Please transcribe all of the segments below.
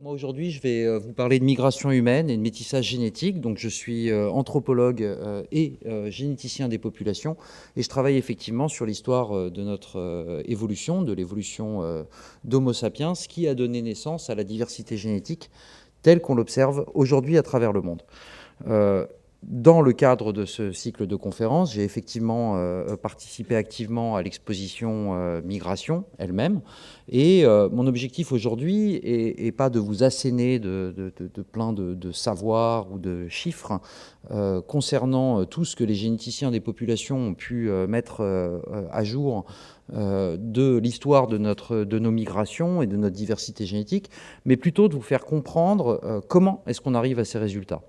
Moi aujourd'hui, je vais vous parler de migration humaine et de métissage génétique. Donc, je suis anthropologue et généticien des populations, et je travaille effectivement sur l'histoire de notre évolution, de l'évolution d'Homo sapiens, qui a donné naissance à la diversité génétique telle qu'on l'observe aujourd'hui à travers le monde. Dans le cadre de ce cycle de conférences, j'ai effectivement participé activement à l'exposition Migration elle-même. Et mon objectif aujourd'hui est pas de vous asséner de plein de savoirs ou de chiffres concernant tout ce que les généticiens des populations ont pu mettre à jour de l'histoire de nos migrations et de notre diversité génétique, mais plutôt de vous faire comprendre comment est-ce qu'on arrive à ces résultats.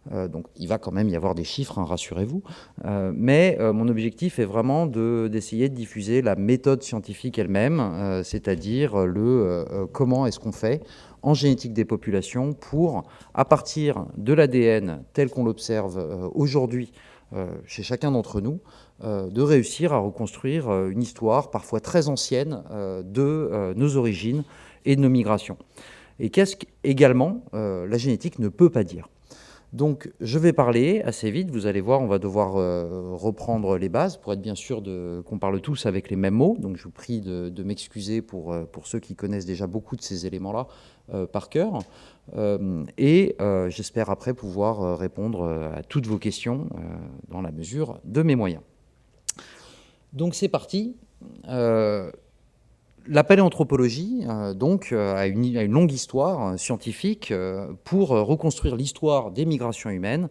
Donc il va quand même y avoir des chiffres, hein, rassurez-vous, mais mon objectif est vraiment d'essayer de diffuser la méthode scientifique elle-même, c'est-à-dire comment est-ce qu'on fait en génétique des populations pour, à partir de l'ADN tel qu'on l'observe aujourd'hui chez chacun d'entre nous, de réussir à reconstruire une histoire parfois très ancienne de nos origines et de nos migrations. Et qu'est-ce qu'également la génétique ne peut pas dire. Donc, je vais parler assez vite. Vous allez voir, on va devoir reprendre les bases pour être bien sûr qu'on parle tous avec les mêmes mots. Donc, je vous prie de m'excuser pour ceux qui connaissent déjà beaucoup de ces éléments-là par cœur. J'espère après pouvoir répondre à toutes vos questions dans la mesure de mes moyens. Donc, c'est parti. La paléanthropologie a une longue histoire scientifique pour reconstruire l'histoire des migrations humaines.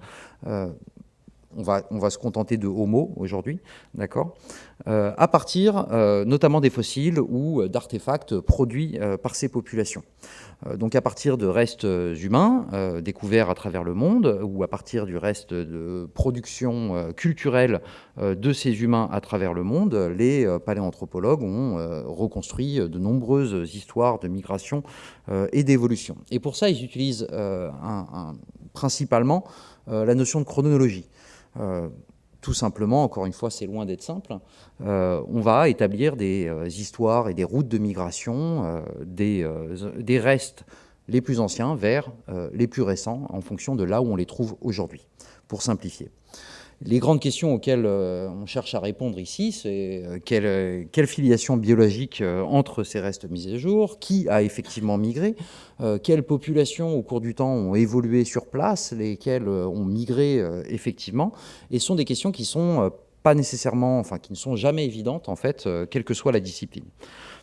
On va se contenter de Homo aujourd'hui, d'accord, à partir notamment des fossiles ou d'artefacts produits par ces populations. Donc à partir de restes humains découverts à travers le monde, ou à partir du reste de production culturelle de ces humains à travers le monde, les paléanthropologues ont reconstruit de nombreuses histoires de migration et d'évolution. Et pour ça, ils utilisent principalement la notion de chronologie. Tout simplement, encore une fois, c'est loin d'être simple, on va établir des histoires et des routes de migration des restes les plus anciens vers les plus récents en fonction de là où on les trouve aujourd'hui, pour simplifier. Les grandes questions auxquelles on cherche à répondre ici, c'est quelle filiation biologique entre ces restes mis à jour, qui a effectivement migré, quelles populations au cours du temps ont évolué sur place, lesquelles ont migré effectivement, et sont des questions qui sont pas nécessairement, enfin qui ne sont jamais évidentes en fait, quelle que soit la discipline.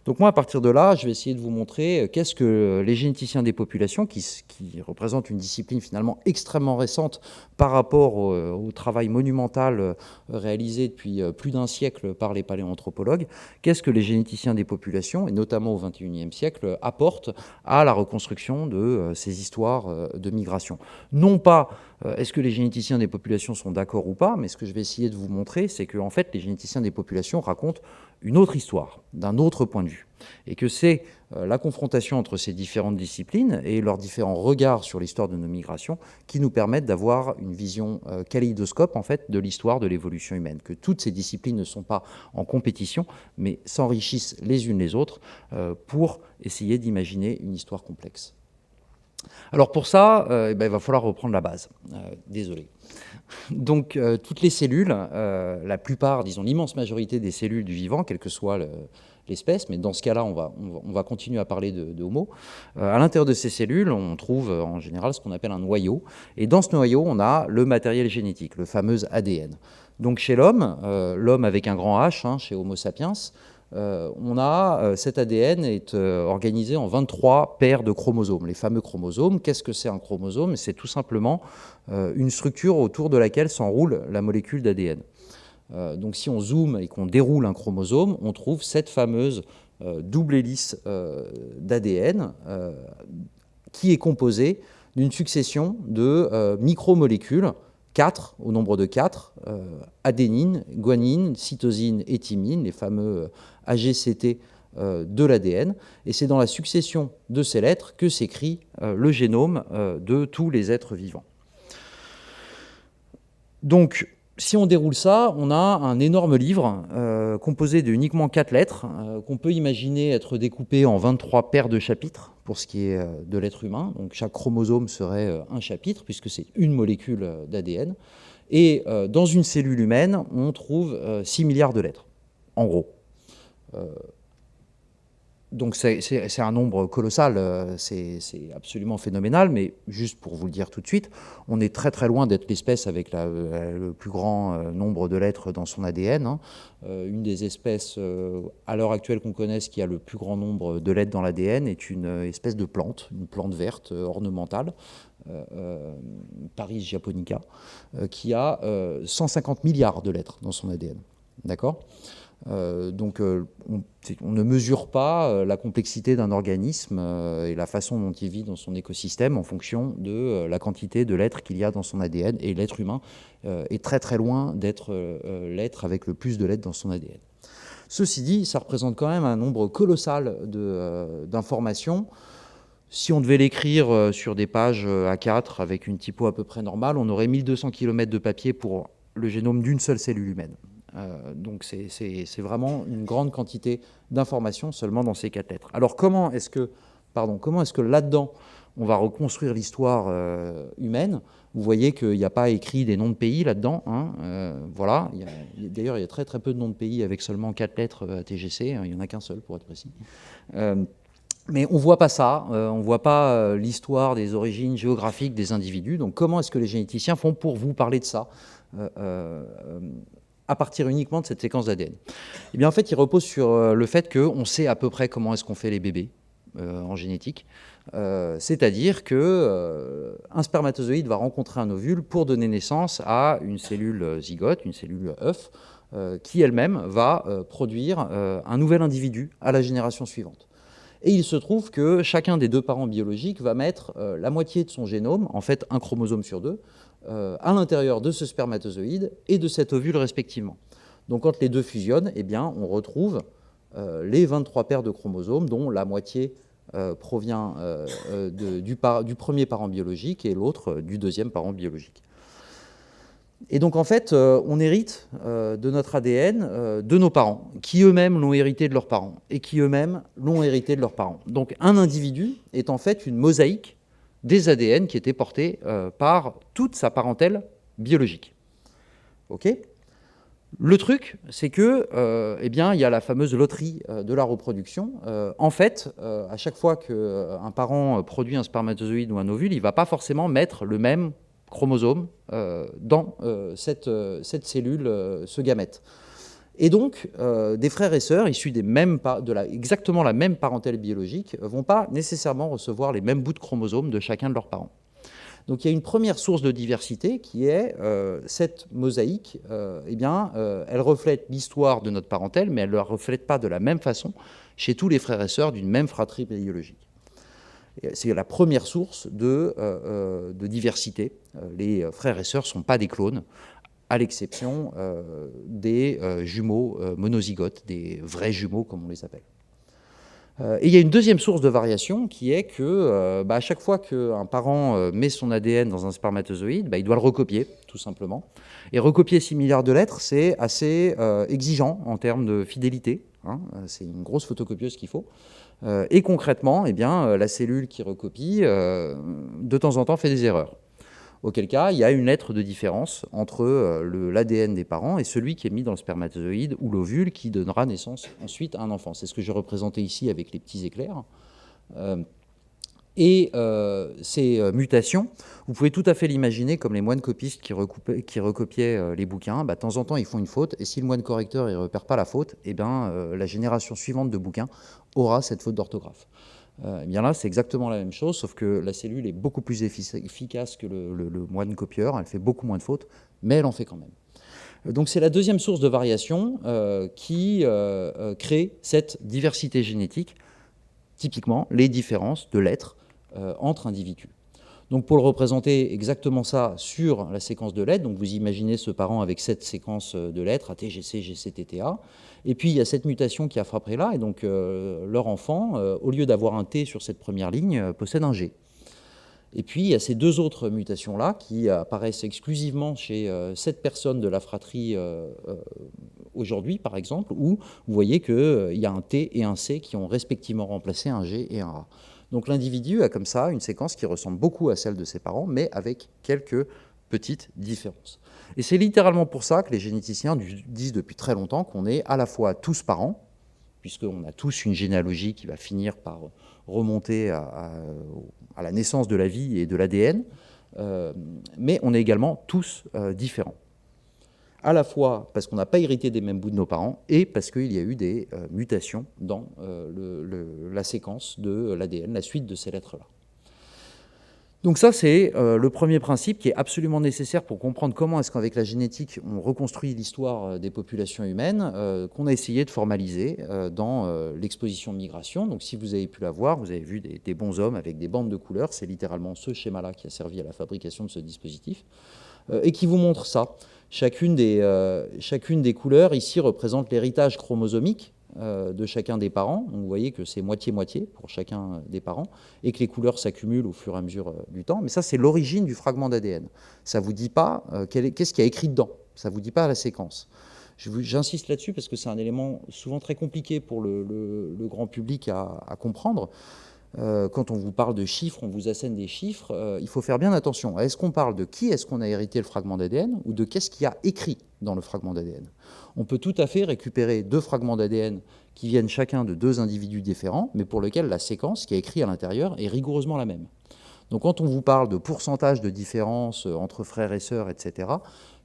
Donc moi, à partir de là, je vais essayer de vous montrer qu'est-ce que les généticiens des populations, qui représentent une discipline finalement extrêmement récente par rapport au travail monumental réalisé depuis plus d'un siècle par les paléanthropologues, qu'est-ce que les généticiens des populations, et notamment au XXIe siècle, apportent à la reconstruction de ces histoires de migration. Non pas est-ce que les généticiens des populations sont d'accord ou pas, mais ce que je vais essayer de vous montrer, c'est que en fait, les généticiens des populations racontent une autre histoire, d'un autre point de vue, et que c'est la confrontation entre ces différentes disciplines et leurs différents regards sur l'histoire de nos migrations qui nous permettent d'avoir une vision kaléidoscope en fait de l'histoire de l'évolution humaine, que toutes ces disciplines ne sont pas en compétition, mais s'enrichissent les unes les autres pour essayer d'imaginer une histoire complexe. Alors pour ça, il va falloir reprendre la base. Désolé. Donc toutes les cellules, la plupart, disons l'immense majorité des cellules du vivant, quelle que soit l'espèce, mais dans ce cas-là, on va continuer à parler de Homo. À l'intérieur de ces cellules, on trouve en général ce qu'on appelle un noyau. Et dans ce noyau, on a le matériel génétique, le fameux ADN. Donc chez l'homme, l'homme avec un grand H, hein, chez Homo sapiens, cet ADN est organisé en 23 paires de chromosomes, les fameux chromosomes. Qu'est-ce que c'est un chromosome? C'est tout simplement une structure autour de laquelle s'enroule la molécule d'ADN. Donc si on zoome et qu'on déroule un chromosome, on trouve cette fameuse double hélice d'ADN qui est composée d'une succession de micromolécules, 4, au nombre de 4, adénine, guanine, cytosine et thymine, les fameux AGCT de l'ADN. Et c'est dans la succession de ces lettres que s'écrit le génome de tous les êtres vivants. Donc, Si on déroule ça, on a un énorme livre composé de uniquement 4 lettres, qu'on peut imaginer être découpé en 23 paires de chapitres pour ce qui est de l'être humain. Donc chaque chromosome serait un chapitre, puisque c'est une molécule d'ADN. Et dans une cellule humaine, on trouve 6 milliards de lettres, en gros. Donc c'est un nombre colossal, c'est absolument phénoménal, mais juste pour vous le dire tout de suite, on est très très loin d'être l'espèce avec le plus grand nombre de lettres dans son ADN. Hein. Une des espèces à l'heure actuelle qu'on connaisse qui a le plus grand nombre de lettres dans l'ADN est une espèce de plante, une plante verte ornementale, Paris japonica, qui a 150 milliards de lettres dans son ADN. D'accord ? Donc on ne mesure pas la complexité d'un organisme et la façon dont il vit dans son écosystème en fonction de la quantité de lettres qu'il y a dans son ADN. Et l'être humain est très très loin d'être l'être avec le plus de lettres dans son ADN. Ceci dit, ça représente quand même un nombre colossal d'informations. Si on devait l'écrire sur des pages A4 avec une typo à peu près normale, on aurait 1200 km de papier pour le génome d'une seule cellule humaine. Donc c'est vraiment une grande quantité d'informations seulement dans ces 4 lettres. Alors comment est-ce que là-dedans, on va reconstruire l'histoire humaine? Vous voyez qu'il n'y a pas écrit des noms de pays là-dedans. Hein, voilà. D'ailleurs, il y a très très peu de noms de pays avec seulement 4 lettres à TGC. Hein, il n'y en a qu'un seul, pour être précis. Mais on ne voit pas ça, on ne voit pas l'histoire des origines géographiques des individus. Donc comment est-ce que les généticiens font pour vous parler de ça à partir uniquement de cette séquence d'ADN? Eh bien, en fait, il repose sur le fait qu'on sait à peu près comment est-ce qu'on fait les bébés en génétique. C'est-à-dire qu'un spermatozoïde va rencontrer un ovule pour donner naissance à une cellule zygote, une cellule œuf, qui elle-même va produire un nouvel individu à la génération suivante. Et il se trouve que chacun des deux parents biologiques va mettre la moitié de son génome, en fait un chromosome sur 2, à l'intérieur de ce spermatozoïde et de cet ovule respectivement. Donc quand les deux fusionnent, eh bien, on retrouve les 23 paires de chromosomes dont la moitié provient du premier parent biologique et l'autre du deuxième parent biologique. Et donc en fait, on hérite de notre ADN de nos parents, qui eux-mêmes l'ont hérité de leurs parents, et qui eux-mêmes l'ont hérité de leurs parents. Donc un individu est en fait une mosaïque des ADN qui étaient portés par toute sa parentèle biologique. Ok ? Le truc, c'est que, eh bien, il y a la fameuse loterie de la reproduction. En fait, à chaque fois qu'un parent produit un spermatozoïde ou un ovule, il ne va pas forcément mettre le même chromosome dans cette cellule, ce gamète. Et donc, des frères et sœurs issus exactement la même parentèle biologique ne vont pas nécessairement recevoir les mêmes bouts de chromosomes de chacun de leurs parents. Donc il y a une première source de diversité qui est cette mosaïque. Elle reflète l'histoire de notre parentèle, mais elle ne la reflète pas de la même façon chez tous les frères et sœurs d'une même fratrie biologique. C'est la première source de diversité. Les frères et sœurs ne sont pas des clones, à l'exception des jumeaux monozygotes, des vrais jumeaux comme on les appelle. Et il y a une deuxième source de variation qui est que à chaque fois qu'un parent met son ADN dans un spermatozoïde, il doit le recopier, tout simplement. Et recopier 6 milliards de lettres, c'est assez exigeant en termes de fidélité. Hein, c'est une grosse photocopieuse qu'il faut. Et concrètement, eh bien, la cellule qui recopie, de temps en temps, fait des erreurs. Auquel cas, il y a une lettre de différence entre l'ADN des parents et celui qui est mis dans le spermatozoïde ou l'ovule qui donnera naissance ensuite à un enfant. C'est ce que j'ai représenté ici avec les petits éclairs. Ces mutations, vous pouvez tout à fait l'imaginer comme les moines copistes qui recopiaient les bouquins. De temps en temps, ils font une faute, et si le moine correcteur ne repère pas la faute, eh ben, la génération suivante de bouquins aura cette faute d'orthographe. Bien là, c'est exactement la même chose, sauf que la cellule est beaucoup plus efficace que le moine copieur, elle fait beaucoup moins de fautes, mais elle en fait quand même. Donc c'est la deuxième source de variation qui crée cette diversité génétique, typiquement les différences de lettres entre individus. Donc pour le représenter exactement ça sur la séquence de lettres, donc vous imaginez ce parent avec cette séquence de lettres, ATGC, GC, TTA, et puis il y a cette mutation qui a frappé là, et donc leur enfant, au lieu d'avoir un T sur cette première ligne, possède un G. Et puis, il y a ces deux autres mutations-là qui apparaissent exclusivement chez 7 personnes de la fratrie aujourd'hui, par exemple, où vous voyez qu'il y a un T et un C qui ont respectivement remplacé un G et un A. Donc l'individu a comme ça une séquence qui ressemble beaucoup à celle de ses parents, mais avec quelques petites différences. Et c'est littéralement pour ça que les généticiens disent depuis très longtemps qu'on est à la fois tous parents, puisqu'on a tous une généalogie qui va finir par remonter à la naissance de la vie et de l'ADN, mais on est également tous différents. À la fois parce qu'on n'a pas hérité des mêmes bouts de nos parents et parce qu'il y a eu des mutations dans la séquence de l'ADN, la suite de ces lettres-là. Donc ça, c'est le premier principe qui est absolument nécessaire pour comprendre comment est-ce qu'avec la génétique, on reconstruit l'histoire des populations humaines, qu'on a essayé de formaliser dans l'exposition de migration. Donc si vous avez pu la voir, vous avez vu des bonshommes avec des bandes de couleurs. C'est littéralement ce schéma-là qui a servi à la fabrication de ce dispositif et qui vous montre ça. Chacune des couleurs ici représente l'héritage chromosomique de chacun des parents. Donc vous voyez que c'est moitié-moitié pour chacun des parents et que les couleurs s'accumulent au fur et à mesure du temps. Mais ça, c'est l'origine du fragment d'ADN. Ça ne vous dit pas qu'est-ce qu'il y a écrit dedans. Ça ne vous dit pas la séquence. J'insiste là-dessus parce que c'est un élément souvent très compliqué pour le grand public à comprendre. Quand on vous parle de chiffres, on vous assène des chiffres, il faut faire bien attention. Est-ce qu'on parle de qui est-ce qu'on a hérité le fragment d'ADN ou de qu'est-ce qu'il y a écrit dans le fragment d'ADN? On peut tout à fait récupérer deux fragments d'ADN qui viennent chacun de deux individus différents, mais pour lesquels la séquence qui est écrite à l'intérieur est rigoureusement la même. Donc quand on vous parle de pourcentage de différence entre frères et sœurs, etc.,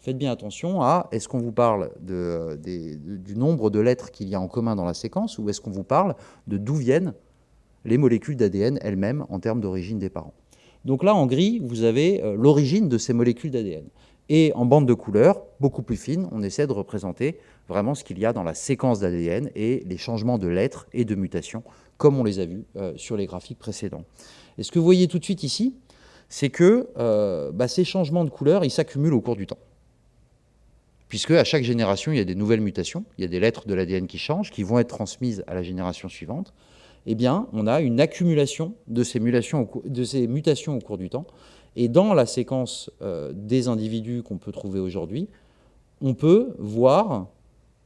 faites bien attention à est-ce qu'on vous parle du nombre de lettres qu'il y a en commun dans la séquence ou est-ce qu'on vous parle de d'où viennent les molécules d'ADN elles-mêmes en termes d'origine des parents. Donc là, en gris, vous avez l'origine de ces molécules d'ADN. Et en bande de couleurs, beaucoup plus fine, on essaie de représenter vraiment ce qu'il y a dans la séquence d'ADN et les changements de lettres et de mutations, comme on les a vus sur les graphiques précédents. Et ce que vous voyez tout de suite ici, c'est que ces changements de couleurs, ils s'accumulent au cours du temps. Puisque à chaque génération, il y a des nouvelles mutations, il y a des lettres de l'ADN qui changent, qui vont être transmises à la génération suivante. Eh bien, on a une accumulation de ces mutations au cours du temps. Et dans la séquence des individus qu'on peut trouver aujourd'hui, on peut voir,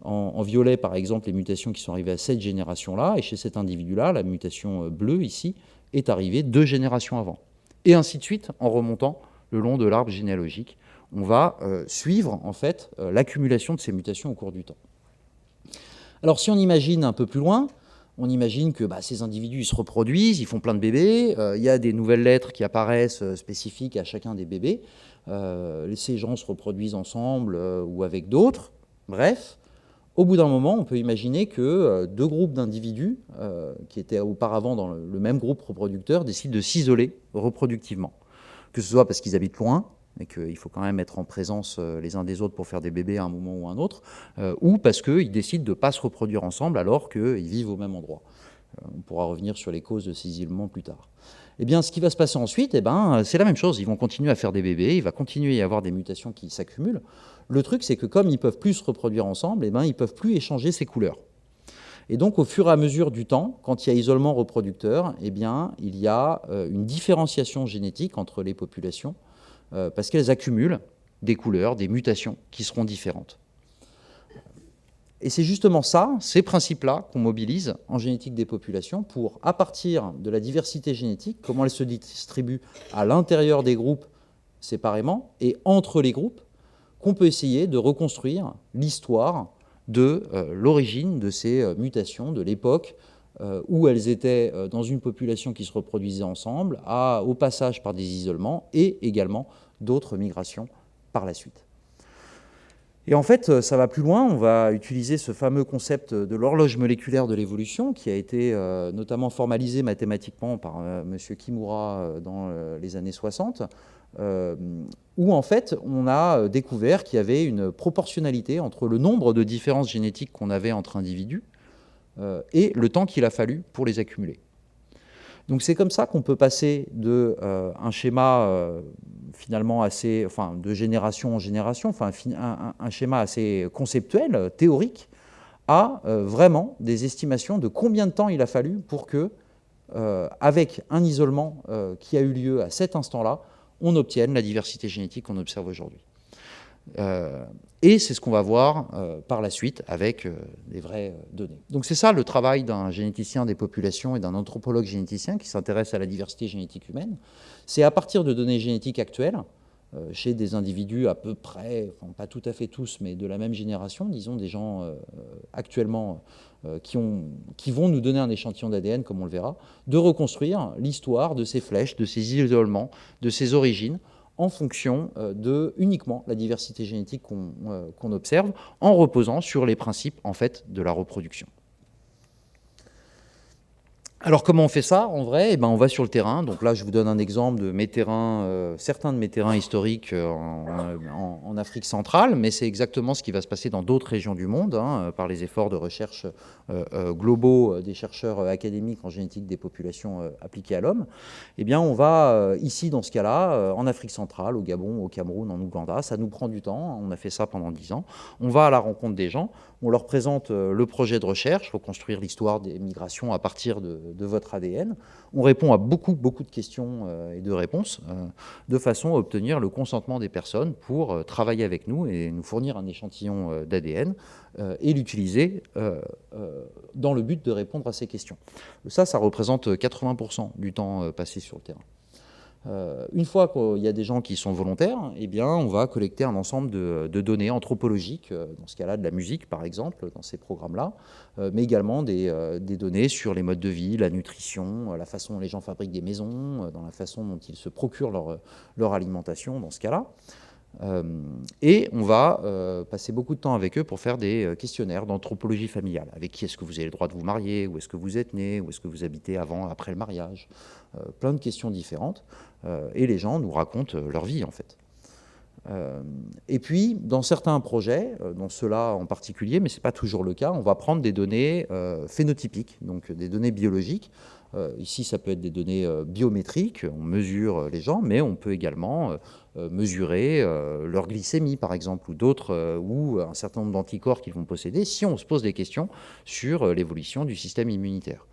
en violet par exemple, les mutations qui sont arrivées à cette génération-là, et chez cet individu-là, la mutation bleue ici, est arrivée 2 générations avant. Et ainsi de suite, en remontant le long de l'arbre généalogique, on va suivre en fait l'accumulation de ces mutations au cours du temps. Alors si on imagine un peu plus loin, on imagine que ces individus ils se reproduisent, ils font plein de bébés, il y a des nouvelles lettres qui apparaissent spécifiques à chacun des bébés, ces gens se reproduisent ensemble ou avec d'autres, bref. Au bout d'un moment, on peut imaginer que deux groupes d'individus qui étaient auparavant dans le même groupe reproducteur décident de s'isoler reproductivement, que ce soit parce qu'ils habitent loin, et qu'il faut quand même être en présence les uns des autres pour faire des bébés à un moment ou à un autre, ou parce qu'ils décident de ne pas se reproduire ensemble alors qu'ils vivent au même endroit. On pourra revenir sur les causes de ces isolements plus tard. Eh bien, ce qui va se passer ensuite, c'est la même chose. Ils vont continuer à faire des bébés, il va continuer à y avoir des mutations qui s'accumulent. Le truc, c'est que comme ils ne peuvent plus se reproduire ensemble, ils ne peuvent plus échanger ces couleurs. Et donc, au fur et à mesure du temps, quand il y a isolement reproducteur, il y a une différenciation génétique entre les populations, parce qu'elles accumulent des couleurs, des mutations qui seront différentes. Et c'est justement ça, ces principes-là, qu'on mobilise en génétique des populations pour, à partir de la diversité génétique, comment elle se distribue à l'intérieur des groupes séparément et entre les groupes, qu'on peut essayer de reconstruire l'histoire de l'origine de ces mutations, de l'époque où elles étaient dans une population qui se reproduisait ensemble, au passage par des isolements et également d'autres migrations par la suite. Et en fait, ça va plus loin, on va utiliser ce fameux concept de l'horloge moléculaire de l'évolution qui a été notamment formalisé mathématiquement par M. Kimura dans les années 60, où en fait on a découvert qu'il y avait une proportionnalité entre le nombre de différences génétiques qu'on avait entre individus et le temps qu'il a fallu pour les accumuler. Donc c'est comme ça qu'on peut passer d'un schéma finalement de génération en génération, un schéma assez conceptuel, théorique, à vraiment des estimations de combien de temps il a fallu pour que avec un isolement qui a eu lieu à cet instant-là, on obtienne la diversité génétique qu'on observe aujourd'hui. Et c'est ce qu'on va voir par la suite avec des vraies données. Donc c'est ça le travail d'un généticien des populations et d'un anthropologue généticien qui s'intéresse à la diversité génétique humaine. C'est à partir de données génétiques actuelles, chez des individus à peu près, enfin, pas tout à fait tous, mais de la même génération, disons des gens actuellement qui vont nous donner un échantillon d'ADN, comme on le verra, de reconstruire l'histoire de ces flèches, de ces isolements, de ces origines, en fonction de uniquement la diversité génétique qu'on observe, en reposant sur les principes en fait, de la reproduction. Alors comment on fait ça en vrai? Eh ben, on va sur le terrain. Donc là je vous donne un exemple de mes terrains, certains de mes terrains historiques en Afrique centrale, mais c'est exactement ce qui va se passer dans d'autres régions du monde, hein, par les efforts de recherche globaux des chercheurs académiques en génétique des populations appliquées à l'homme. Eh bien on va ici dans ce cas-là, en Afrique centrale, au Gabon, au Cameroun, en Ouganda, ça nous prend du temps, on a fait ça pendant 10 ans, on va à la rencontre des gens, on leur présente le projet de recherche pour construire l'histoire des migrations à partir de votre ADN. On répond à beaucoup de questions et de réponses de façon à obtenir le consentement des personnes pour travailler avec nous et nous fournir un échantillon d'ADN et l'utiliser dans le but de répondre à ces questions. Ça représente 80% du temps passé sur le terrain. Une fois qu'il y a des gens qui sont volontaires, eh bien, on va collecter un ensemble de données anthropologiques, dans ce cas-là de la musique par exemple, dans ces programmes-là, mais également des données sur les modes de vie, la nutrition, la façon dont les gens fabriquent des maisons, dans la façon dont ils se procurent leur alimentation dans ce cas-là. Et on va passer beaucoup de temps avec eux pour faire des questionnaires d'anthropologie familiale. Avec qui est-ce que vous avez le droit de vous marier? Où est-ce que vous êtes né? Où est-ce que vous habitez avant, après le mariage? Plein de questions différentes. Et les gens nous racontent leur vie, en fait. Et puis, dans certains projets, dans ceux-là en particulier, mais ce n'est pas toujours le cas, on va prendre des données phénotypiques, donc des données biologiques. Ici, ça peut être des données biométriques, on mesure les gens, mais on peut également mesurer leur glycémie, par exemple, ou d'autres, ou un certain nombre d'anticorps qu'ils vont posséder, si on se pose des questions sur l'évolution du système immunitaire.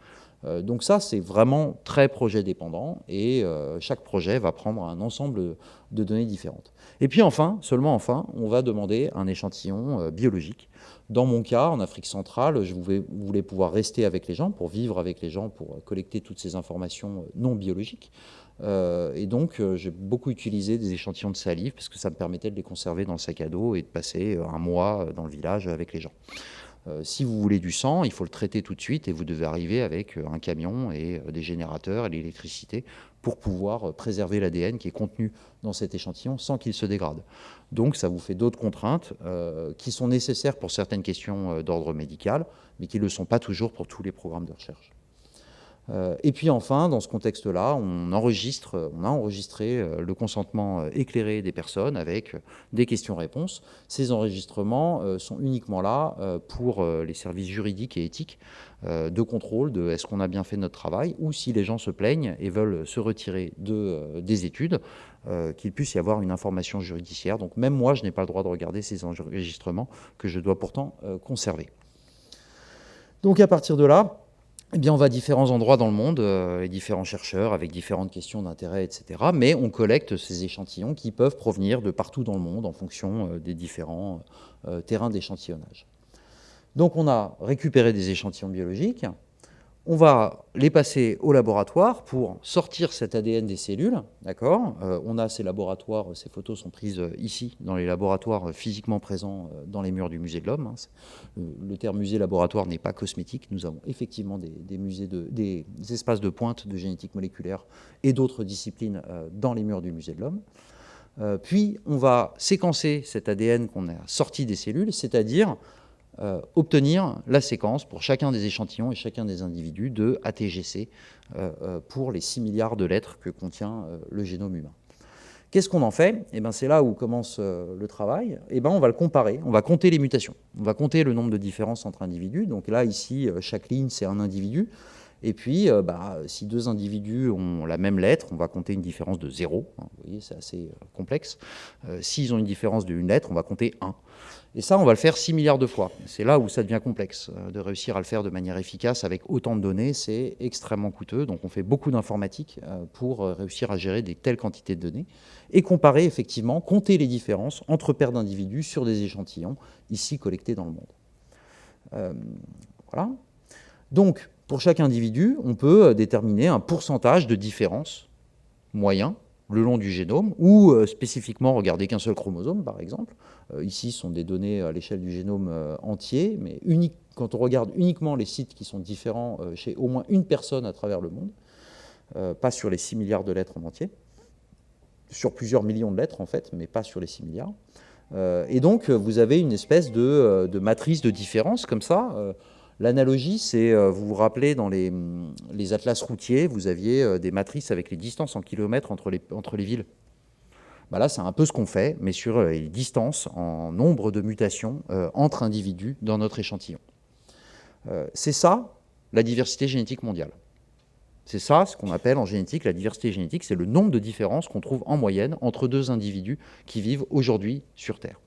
Donc ça, c'est vraiment très projet dépendant, et chaque projet va prendre un ensemble de données différentes. Et puis enfin, seulement enfin, on va demander un échantillon biologique. Dans mon cas, en Afrique centrale, je voulais pouvoir rester avec les gens, pour vivre avec les gens, pour collecter toutes ces informations non biologiques. Et donc, j'ai beaucoup utilisé des échantillons de salive, parce que ça me permettait de les conserver dans le sac à dos et de passer un mois dans le village avec les gens. Si vous voulez du sang, il faut le traiter tout de suite et vous devez arriver avec un camion et des générateurs et l'électricité pour pouvoir préserver l'ADN qui est contenu dans cet échantillon sans qu'il se dégrade. Donc ça vous fait d'autres contraintes qui sont nécessaires pour certaines questions d'ordre médical, mais qui ne le sont pas toujours pour tous les programmes de recherche. Et puis enfin, dans ce contexte-là, on a enregistré le consentement éclairé des personnes avec des questions-réponses. Ces enregistrements sont uniquement là pour les services juridiques et éthiques de contrôle de est-ce qu'on a bien fait notre travail, ou si les gens se plaignent et veulent se retirer des études, qu'il puisse y avoir une information judiciaire. Donc même moi, je n'ai pas le droit de regarder ces enregistrements que je dois pourtant conserver. Donc à partir de là, eh bien, on va à différents endroits dans le monde, et différents chercheurs avec différentes questions d'intérêt, etc. Mais on collecte ces échantillons qui peuvent provenir de partout dans le monde en fonction des différents terrains d'échantillonnage. Donc on a récupéré des échantillons biologiques, on va les passer au laboratoire pour sortir cet ADN des cellules, d'accord. On a ces laboratoires, ces photos sont prises ici, dans les laboratoires physiquement présents dans les murs du musée de l'Homme. Le terme musée-laboratoire n'est pas cosmétique, nous avons effectivement des espaces de pointe de génétique moléculaire et d'autres disciplines dans les murs du musée de l'Homme. Puis on va séquencer cet ADN qu'on a sorti des cellules, c'est-à-dire obtenir la séquence pour chacun des échantillons et chacun des individus de ATGC pour les 6 milliards de lettres que contient le génome humain. Qu'est-ce qu'on en fait? Eh ben, c'est là où commence le travail. Eh ben, on va le comparer, on va compter les mutations, on va compter le nombre de différences entre individus. Donc là, ici, chaque ligne, c'est un individu. Et puis, si deux individus ont la même lettre, on va compter une différence de 0. Vous voyez, c'est assez complexe. S'ils ont une différence d'une lettre, on va compter 1. Et ça, on va le faire 6 milliards de fois. C'est là où ça devient complexe. De réussir à le faire de manière efficace avec autant de données, c'est extrêmement coûteux. Donc on fait beaucoup d'informatique pour réussir à gérer des telles quantités de données et comparer effectivement, compter les différences entre paires d'individus sur des échantillons, ici collectés dans le monde. Voilà. Donc, pour chaque individu, on peut déterminer un pourcentage de différence moyen le long du génome, ou spécifiquement regarder qu'un seul chromosome, par exemple. Ici, ce sont des données à l'échelle du génome entier, mais quand on regarde uniquement les sites qui sont différents chez au moins une personne à travers le monde, pas sur les 6 milliards de lettres en entier, sur plusieurs millions de lettres en fait, mais pas sur les 6 milliards. Et donc, vous avez une espèce de matrice de différence comme ça. L'analogie, c'est, vous vous rappelez, dans les atlas routiers, vous aviez des matrices avec les distances en kilomètres entre les villes. Là, c'est un peu ce qu'on fait, mais sur les distances en nombre de mutations entre individus dans notre échantillon. C'est ça, la diversité génétique mondiale. C'est ça, ce qu'on appelle en génétique la diversité génétique, c'est le nombre de différences qu'on trouve en moyenne entre deux individus qui vivent aujourd'hui sur Terre.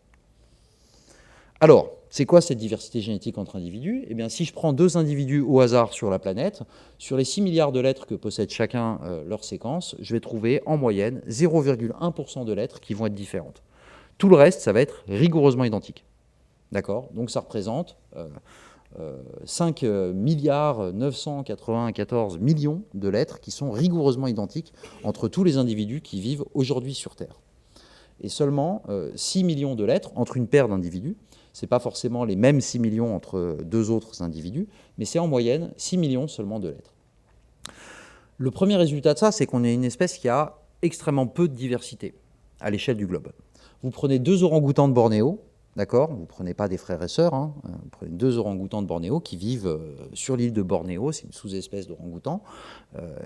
Alors, c'est quoi cette diversité génétique entre individus? Eh bien, si je prends deux individus au hasard sur la planète, sur les 6 milliards de lettres que possèdent chacun leur séquence, je vais trouver en moyenne 0,1% de lettres qui vont être différentes. Tout le reste, ça va être rigoureusement identique. D'accord? Donc ça représente 5 milliards 994 millions de lettres qui sont rigoureusement identiques entre tous les individus qui vivent aujourd'hui sur Terre. Et seulement 6 millions de lettres entre une paire d'individus. Ce n'est pas forcément les mêmes 6 millions entre deux autres individus, mais c'est en moyenne 6 millions seulement de lettres. Le premier résultat de ça, c'est qu'on est une espèce qui a extrêmement peu de diversité à l'échelle du globe. Vous prenez deux orang-outans de Bornéo, d'accord? Vous ne prenez pas des frères et sœurs, hein. Vous prenez deux orang-outans de Bornéo qui vivent sur l'île de Bornéo, c'est une sous-espèce d'orang-outan.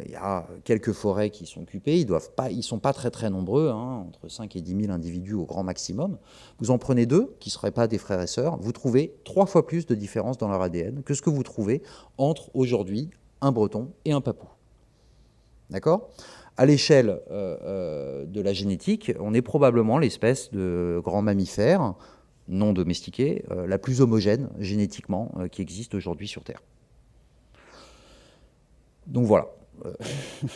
Il y a quelques forêts qui sont occupées, ils ne sont pas très très nombreux, hein, entre 5 et 10 000 individus au grand maximum. Vous en prenez deux qui ne seraient pas des frères et sœurs, vous trouvez 3 fois plus de différence dans leur ADN que ce que vous trouvez entre aujourd'hui un breton et un papou. D'accord? À l'échelle de la génétique, on est probablement l'espèce de grand mammifère non domestiquée, la plus homogène génétiquement qui existe aujourd'hui sur Terre. Donc voilà,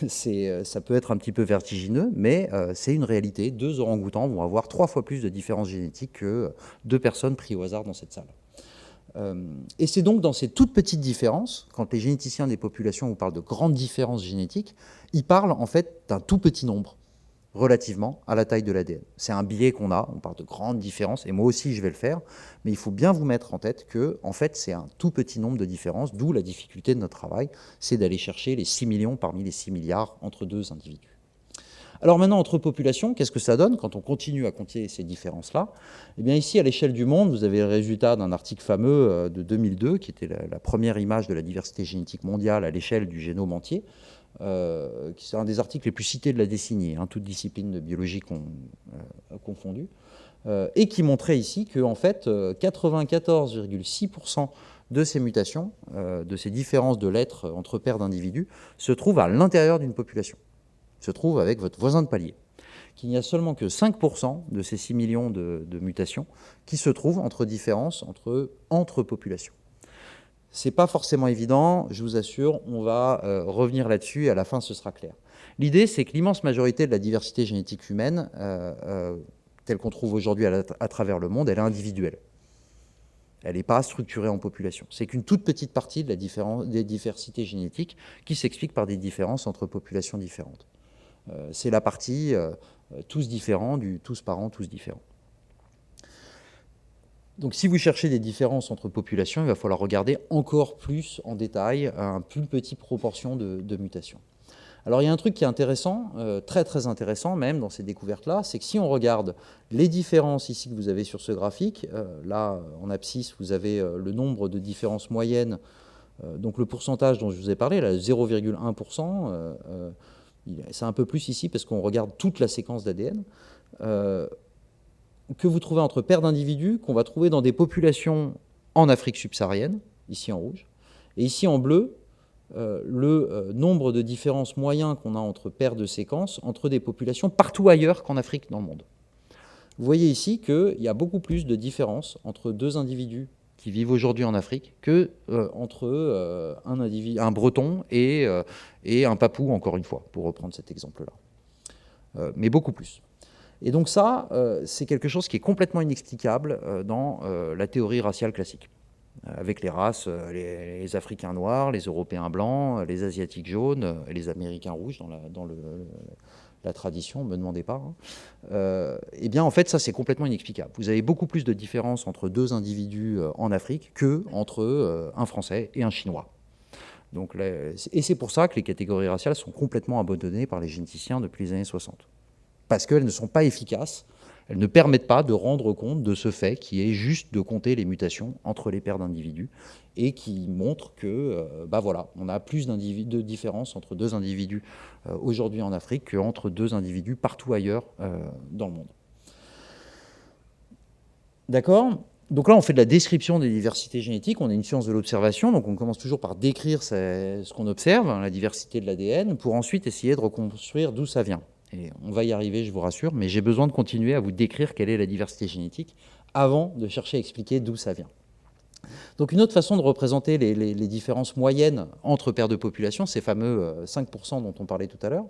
ça peut être un petit peu vertigineux, mais c'est une réalité. Deux orang-outans vont avoir 3 fois plus de différences génétiques que deux personnes prises au hasard dans cette salle. Et c'est donc dans ces toutes petites différences, quand les généticiens des populations vous parlent de grandes différences génétiques, ils parlent en fait d'un tout petit nombre relativement à la taille de l'ADN. C'est un biais qu'on a, on parle de grandes différences, et moi aussi je vais le faire, mais il faut bien vous mettre en tête que en fait, c'est un tout petit nombre de différences, d'où la difficulté de notre travail, c'est d'aller chercher les 6 millions parmi les 6 milliards entre deux individus. Alors maintenant, entre populations, qu'est-ce que ça donne quand on continue à compter ces différences-là? Eh bien ici, à l'échelle du monde, vous avez le résultat d'un article fameux de 2002, qui était la première image de la diversité génétique mondiale à l'échelle du génome entier. C'est un des articles les plus cités de la décennie, hein, toutes disciplines de biologie confondues, et qui montrait ici que en fait, 94,6% de ces mutations, de ces différences de lettres entre paires d'individus, se trouvent à l'intérieur d'une population, se trouvent avec votre voisin de palier. Qu'il n'y a seulement que 5% de ces 6 millions de mutations qui se trouvent entre différences entre populations. Ce n'est pas forcément évident, je vous assure, on va revenir là-dessus et à la fin ce sera clair. L'idée, c'est que l'immense majorité de la diversité génétique humaine, telle qu'on trouve aujourd'hui à travers le monde, elle est individuelle. Elle n'est pas structurée en population. C'est qu'une toute petite partie de des diversités génétiques qui s'explique par des différences entre populations différentes. C'est la partie tous différents, tous parents, tous différents. Donc si vous cherchez des différences entre populations, il va falloir regarder encore plus en détail une plus petite proportion de mutations. Alors il y a un truc qui est intéressant, très très intéressant même dans ces découvertes-là, c'est que si on regarde les différences ici que vous avez sur ce graphique, là en abscisse vous avez le nombre de différences moyennes, donc le pourcentage dont je vous ai parlé, là 0,1%, c'est un peu plus ici parce qu'on regarde toute la séquence d'ADN, que vous trouvez entre paires d'individus, qu'on va trouver dans des populations en Afrique subsaharienne, ici en rouge, et ici en bleu, le nombre de différences moyens qu'on a entre paires de séquences, entre des populations partout ailleurs qu'en Afrique dans le monde. Vous voyez ici qu'il y a beaucoup plus de différences entre deux individus qui vivent aujourd'hui en Afrique que entre un Breton et un Papou, encore une fois, pour reprendre cet exemple-là. Mais beaucoup plus. Et donc ça, c'est quelque chose qui est complètement inexplicable dans la théorie raciale classique, avec les races, les Africains noirs, les Européens blancs, les Asiatiques jaunes, et les Américains rouges dans la tradition, ne me demandez pas. Eh bien, en fait, ça, c'est complètement inexplicable. Vous avez beaucoup plus de différences entre deux individus en Afrique qu'entre un Français et un Chinois. Donc, et c'est pour ça que les catégories raciales sont complètement abandonnées par les généticiens depuis les années 60. Parce qu'elles ne sont pas efficaces, elles ne permettent pas de rendre compte de ce fait qui est juste de compter les mutations entre les paires d'individus et qui montre que, voilà, on a plus de différences entre deux individus aujourd'hui en Afrique qu'entre deux individus partout ailleurs dans le monde. D'accord ? Donc là, on fait de la description des diversités génétiques, on est une science de l'observation, donc on commence toujours par décrire ce qu'on observe, la diversité de l'ADN, pour ensuite essayer de reconstruire d'où ça vient. Et on va y arriver, je vous rassure, mais j'ai besoin de continuer à vous décrire quelle est la diversité génétique avant de chercher à expliquer d'où ça vient. Donc une autre façon de représenter les différences moyennes entre paires de populations, ces fameux 5% dont on parlait tout à l'heure,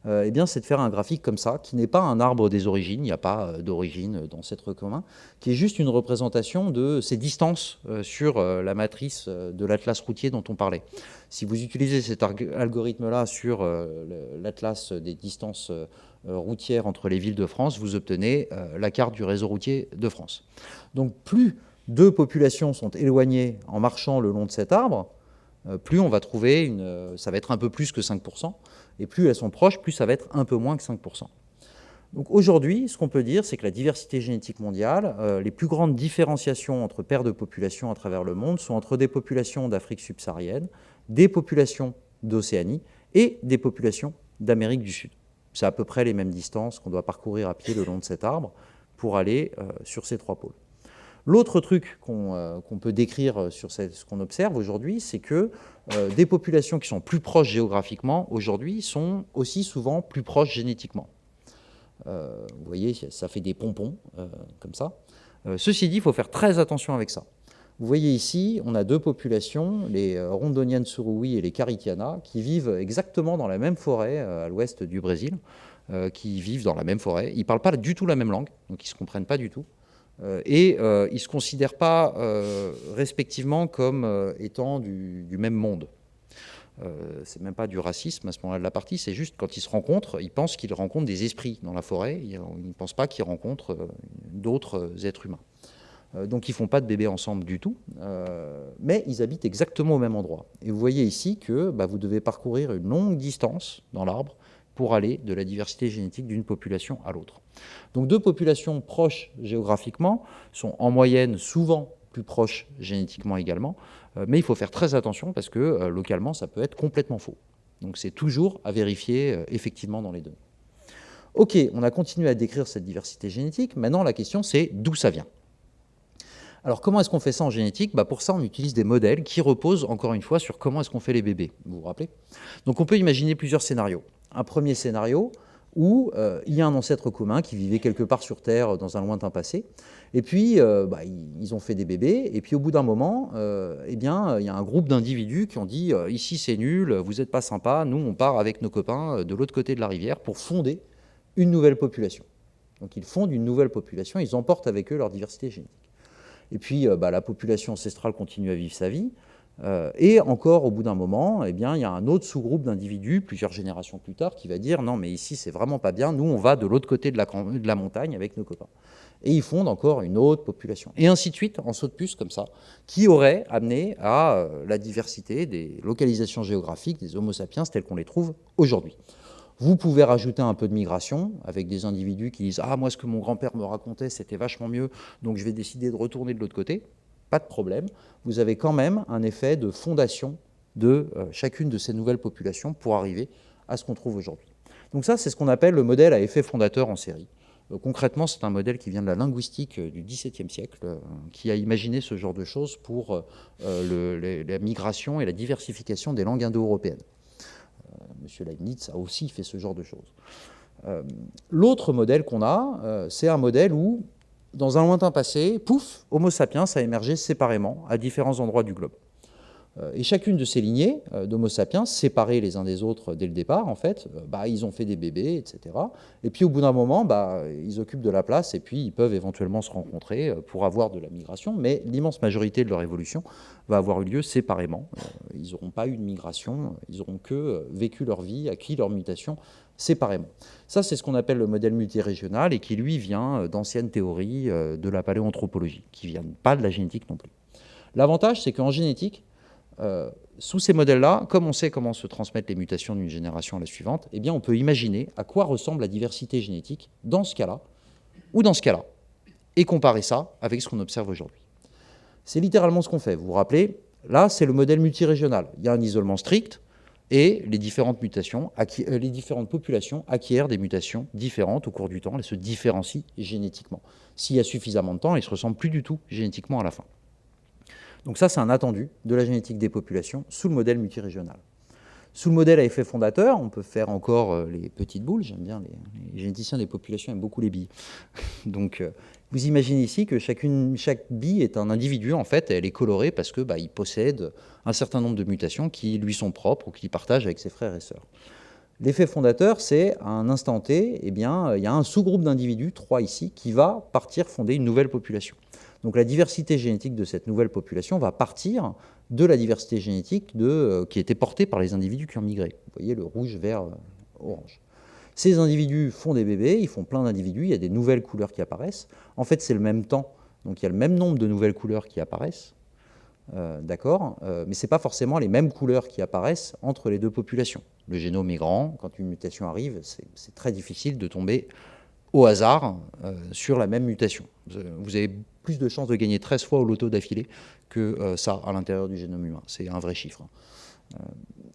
eh bien, c'est de faire un graphique comme ça, qui n'est pas un arbre des origines, il n'y a pas d'origine d'ancêtre commun, qui est juste une représentation de ces distances sur la matrice de l'atlas routier dont on parlait. Si vous utilisez cet algorithme-là sur l'atlas des distances routières entre les villes de France, vous obtenez la carte du réseau routier de France. Donc plus deux populations sont éloignées en marchant le long de cet arbre, plus on va trouver, ça va être un peu plus que 5%, et plus elles sont proches, plus ça va être un peu moins que 5%. Donc aujourd'hui, ce qu'on peut dire, c'est que la diversité génétique mondiale, les plus grandes différenciations entre paires de populations à travers le monde sont entre des populations d'Afrique subsaharienne, des populations d'Océanie et des populations d'Amérique du Sud. C'est à peu près les mêmes distances qu'on doit parcourir à pied le long de cet arbre pour aller sur ces trois pôles. L'autre truc qu'on peut décrire sur ce qu'on observe aujourd'hui, c'est que des populations qui sont plus proches géographiquement aujourd'hui sont aussi souvent plus proches génétiquement. Vous voyez, ça fait des pompons comme ça. Ceci dit, il faut faire très attention avec ça. Vous voyez ici, on a deux populations, les Rondoniennes Surui et les Caritiana, qui vivent exactement dans la même forêt à l'ouest du Brésil, qui vivent dans la même forêt. Ils ne parlent pas du tout la même langue, donc ils ne se comprennent pas du tout. Et ils ne se considèrent pas respectivement comme étant du même monde. C'est même pas du racisme à ce moment-là de la partie, c'est juste quand ils se rencontrent, ils pensent qu'ils rencontrent des esprits dans la forêt, ils ne pensent pas qu'ils rencontrent d'autres êtres humains. Donc ils ne font pas de bébés ensemble du tout, mais ils habitent exactement au même endroit. Et vous voyez ici que vous devez parcourir une longue distance dans l'arbre pour aller de la diversité génétique d'une population à l'autre. Donc deux populations proches géographiquement sont en moyenne souvent plus proches génétiquement également, mais il faut faire très attention parce que localement ça peut être complètement faux. Donc c'est toujours à vérifier effectivement dans les données. Ok, on a continué à décrire cette diversité génétique, maintenant la question c'est d'où ça vient. Alors comment est-ce qu'on fait ça en génétique ? Pour ça on utilise des modèles qui reposent encore une fois sur comment est-ce qu'on fait les bébés, vous vous rappelez ? Donc on peut imaginer plusieurs scénarios. Un premier scénario où il y a un ancêtre commun qui vivait quelque part sur Terre dans un lointain passé, et puis ils ont fait des bébés, et puis au bout d'un moment, il y a un groupe d'individus qui ont dit « ici c'est nul, vous n'êtes pas sympa, nous on part avec nos copains de l'autre côté de la rivière pour fonder une nouvelle population ». Donc ils fondent une nouvelle population, ils emportent avec eux leur diversité génétique. Et puis la population ancestrale continue à vivre sa vie, et encore au bout d'un moment, il y a un autre sous-groupe d'individus, plusieurs générations plus tard, qui va dire non mais ici c'est vraiment pas bien, nous on va de l'autre côté de la montagne avec nos copains. Et ils fondent encore une autre population. Et ainsi de suite, en saut de puce comme ça, qui aurait amené à la diversité des localisations géographiques des Homo sapiens tels qu'on les trouve aujourd'hui. Vous pouvez rajouter un peu de migration avec des individus qui disent « Ah, moi ce que mon grand-père me racontait c'était vachement mieux, donc je vais décider de retourner de l'autre côté ». Pas de problème, vous avez quand même un effet de fondation de chacune de ces nouvelles populations pour arriver à ce qu'on trouve aujourd'hui. Donc ça, c'est ce qu'on appelle le modèle à effet fondateur en série. Concrètement, c'est un modèle qui vient de la linguistique du XVIIe siècle, qui a imaginé ce genre de choses pour la migration et la diversification des langues indo-européennes. Monsieur Leibniz a aussi fait ce genre de choses. L'autre modèle qu'on a, c'est un modèle où, dans un lointain passé, pouf, Homo sapiens a émergé séparément à différents endroits du globe. Et chacune de ces lignées d'Homo sapiens, séparées les uns des autres dès le départ, en fait, ils ont fait des bébés, etc. Et puis au bout d'un moment, ils occupent de la place et puis ils peuvent éventuellement se rencontrer pour avoir de la migration, mais l'immense majorité de leur évolution va avoir eu lieu séparément. Ils n'auront pas eu de migration, ils n'auront que vécu leur vie, acquis leur mutation séparément. Ça, c'est ce qu'on appelle le modèle multirégional et qui, lui, vient d'anciennes théories de la paléoanthropologie, qui ne viennent pas de la génétique non plus. L'avantage, c'est qu'en génétique, sous ces modèles-là, comme on sait comment se transmettent les mutations d'une génération à la suivante, eh bien, on peut imaginer à quoi ressemble la diversité génétique dans ce cas-là ou dans ce cas-là, et comparer ça avec ce qu'on observe aujourd'hui. C'est littéralement ce qu'on fait. Vous vous rappelez, là, c'est le modèle multirégional. Il y a un isolement strict et les différentes populations acquièrent des mutations différentes au cours du temps. Elles se différencient génétiquement. S'il y a suffisamment de temps, elles ne se ressemblent plus du tout génétiquement à la fin. Donc ça, c'est un attendu de la génétique des populations sous le modèle multirégional. Sous le modèle à effet fondateur, on peut faire encore les petites boules. J'aime bien, les généticiens des populations aiment beaucoup les billes. Donc, vous imaginez ici que chaque bille est un individu, en fait, et elle est colorée parce qu'il possède un certain nombre de mutations qui lui sont propres ou qu'il partage avec ses frères et sœurs. L'effet fondateur, c'est à un instant T, il y a un sous-groupe d'individus, 3 ici, qui va partir fonder une nouvelle population. Donc la diversité génétique de cette nouvelle population va partir de la diversité génétique qui était portée par les individus qui ont migré. Vous voyez le rouge, vert, orange. Ces individus font des bébés, ils font plein d'individus, il y a des nouvelles couleurs qui apparaissent. En fait, c'est le même temps, donc il y a le même nombre de nouvelles couleurs qui apparaissent. D'accord, mais ce n'est pas forcément les mêmes couleurs qui apparaissent entre les deux populations. Le génome est grand, quand une mutation arrive, c'est très difficile de tomber au hasard sur la même mutation. Vous avez plus de chances de gagner 13 fois au loto d'affilée que ça à l'intérieur du génome humain. C'est un vrai chiffre.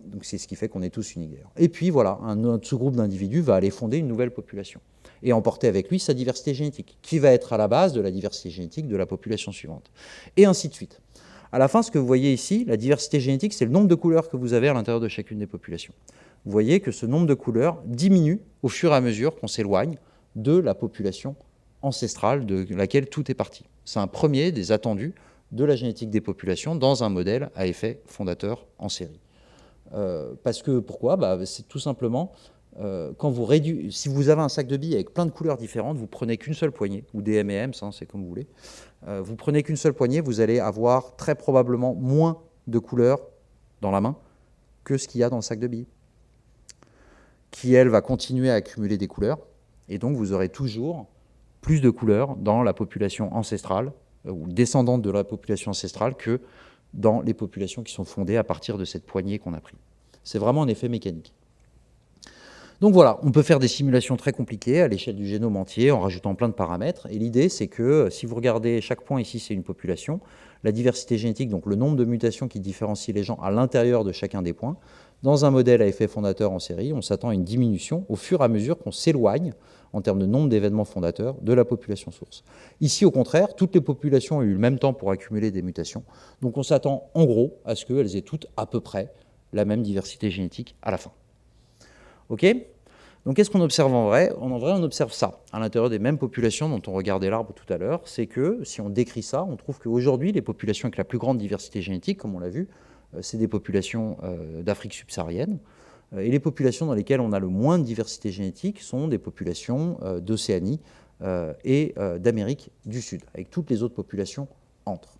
Donc c'est ce qui fait qu'on est tous uniques d'ailleurs. Et puis voilà, un autre sous-groupe d'individus va aller fonder une nouvelle population et emporter avec lui sa diversité génétique, qui va être à la base de la diversité génétique de la population suivante. Et ainsi de suite. À la fin, ce que vous voyez ici, la diversité génétique, c'est le nombre de couleurs que vous avez à l'intérieur de chacune des populations. Vous voyez que ce nombre de couleurs diminue au fur et à mesure qu'on s'éloigne de la population ancestrale de laquelle tout est parti. C'est un premier des attendus de la génétique des populations dans un modèle à effet fondateur en série. Parce que, pourquoi ? C'est tout simplement, si vous avez un sac de billes avec plein de couleurs différentes, vous prenez qu'une seule poignée, ou des M&M's, c'est comme vous voulez, vous prenez qu'une seule poignée, vous allez avoir très probablement moins de couleurs dans la main que ce qu'il y a dans le sac de billes, qui, elle, va continuer à accumuler des couleurs, et donc vous aurez toujours plus de couleurs dans la population ancestrale, ou descendante de la population ancestrale, que dans les populations qui sont fondées à partir de cette poignée qu'on a pris. C'est vraiment un effet mécanique. Donc voilà, on peut faire des simulations très compliquées à l'échelle du génome entier en rajoutant plein de paramètres. Et l'idée, c'est que si vous regardez chaque point ici, c'est une population, la diversité génétique, donc le nombre de mutations qui différencient les gens à l'intérieur de chacun des points, dans un modèle à effet fondateur en série, on s'attend à une diminution au fur et à mesure qu'on s'éloigne en termes de nombre d'événements fondateurs de la population source. Ici, au contraire, toutes les populations ont eu le même temps pour accumuler des mutations. Donc on s'attend en gros à ce qu'elles aient toutes à peu près la même diversité génétique à la fin. OK ? Donc qu'est-ce qu'on observe en vrai ? En vrai, on observe ça à l'intérieur des mêmes populations dont on regardait l'arbre tout à l'heure. C'est que si on décrit ça, on trouve qu'aujourd'hui, les populations avec la plus grande diversité génétique, comme on l'a vu, c'est des populations d'Afrique subsaharienne. Et les populations dans lesquelles on a le moins de diversité génétique sont des populations d'Océanie et d'Amérique du Sud, avec toutes les autres populations entre.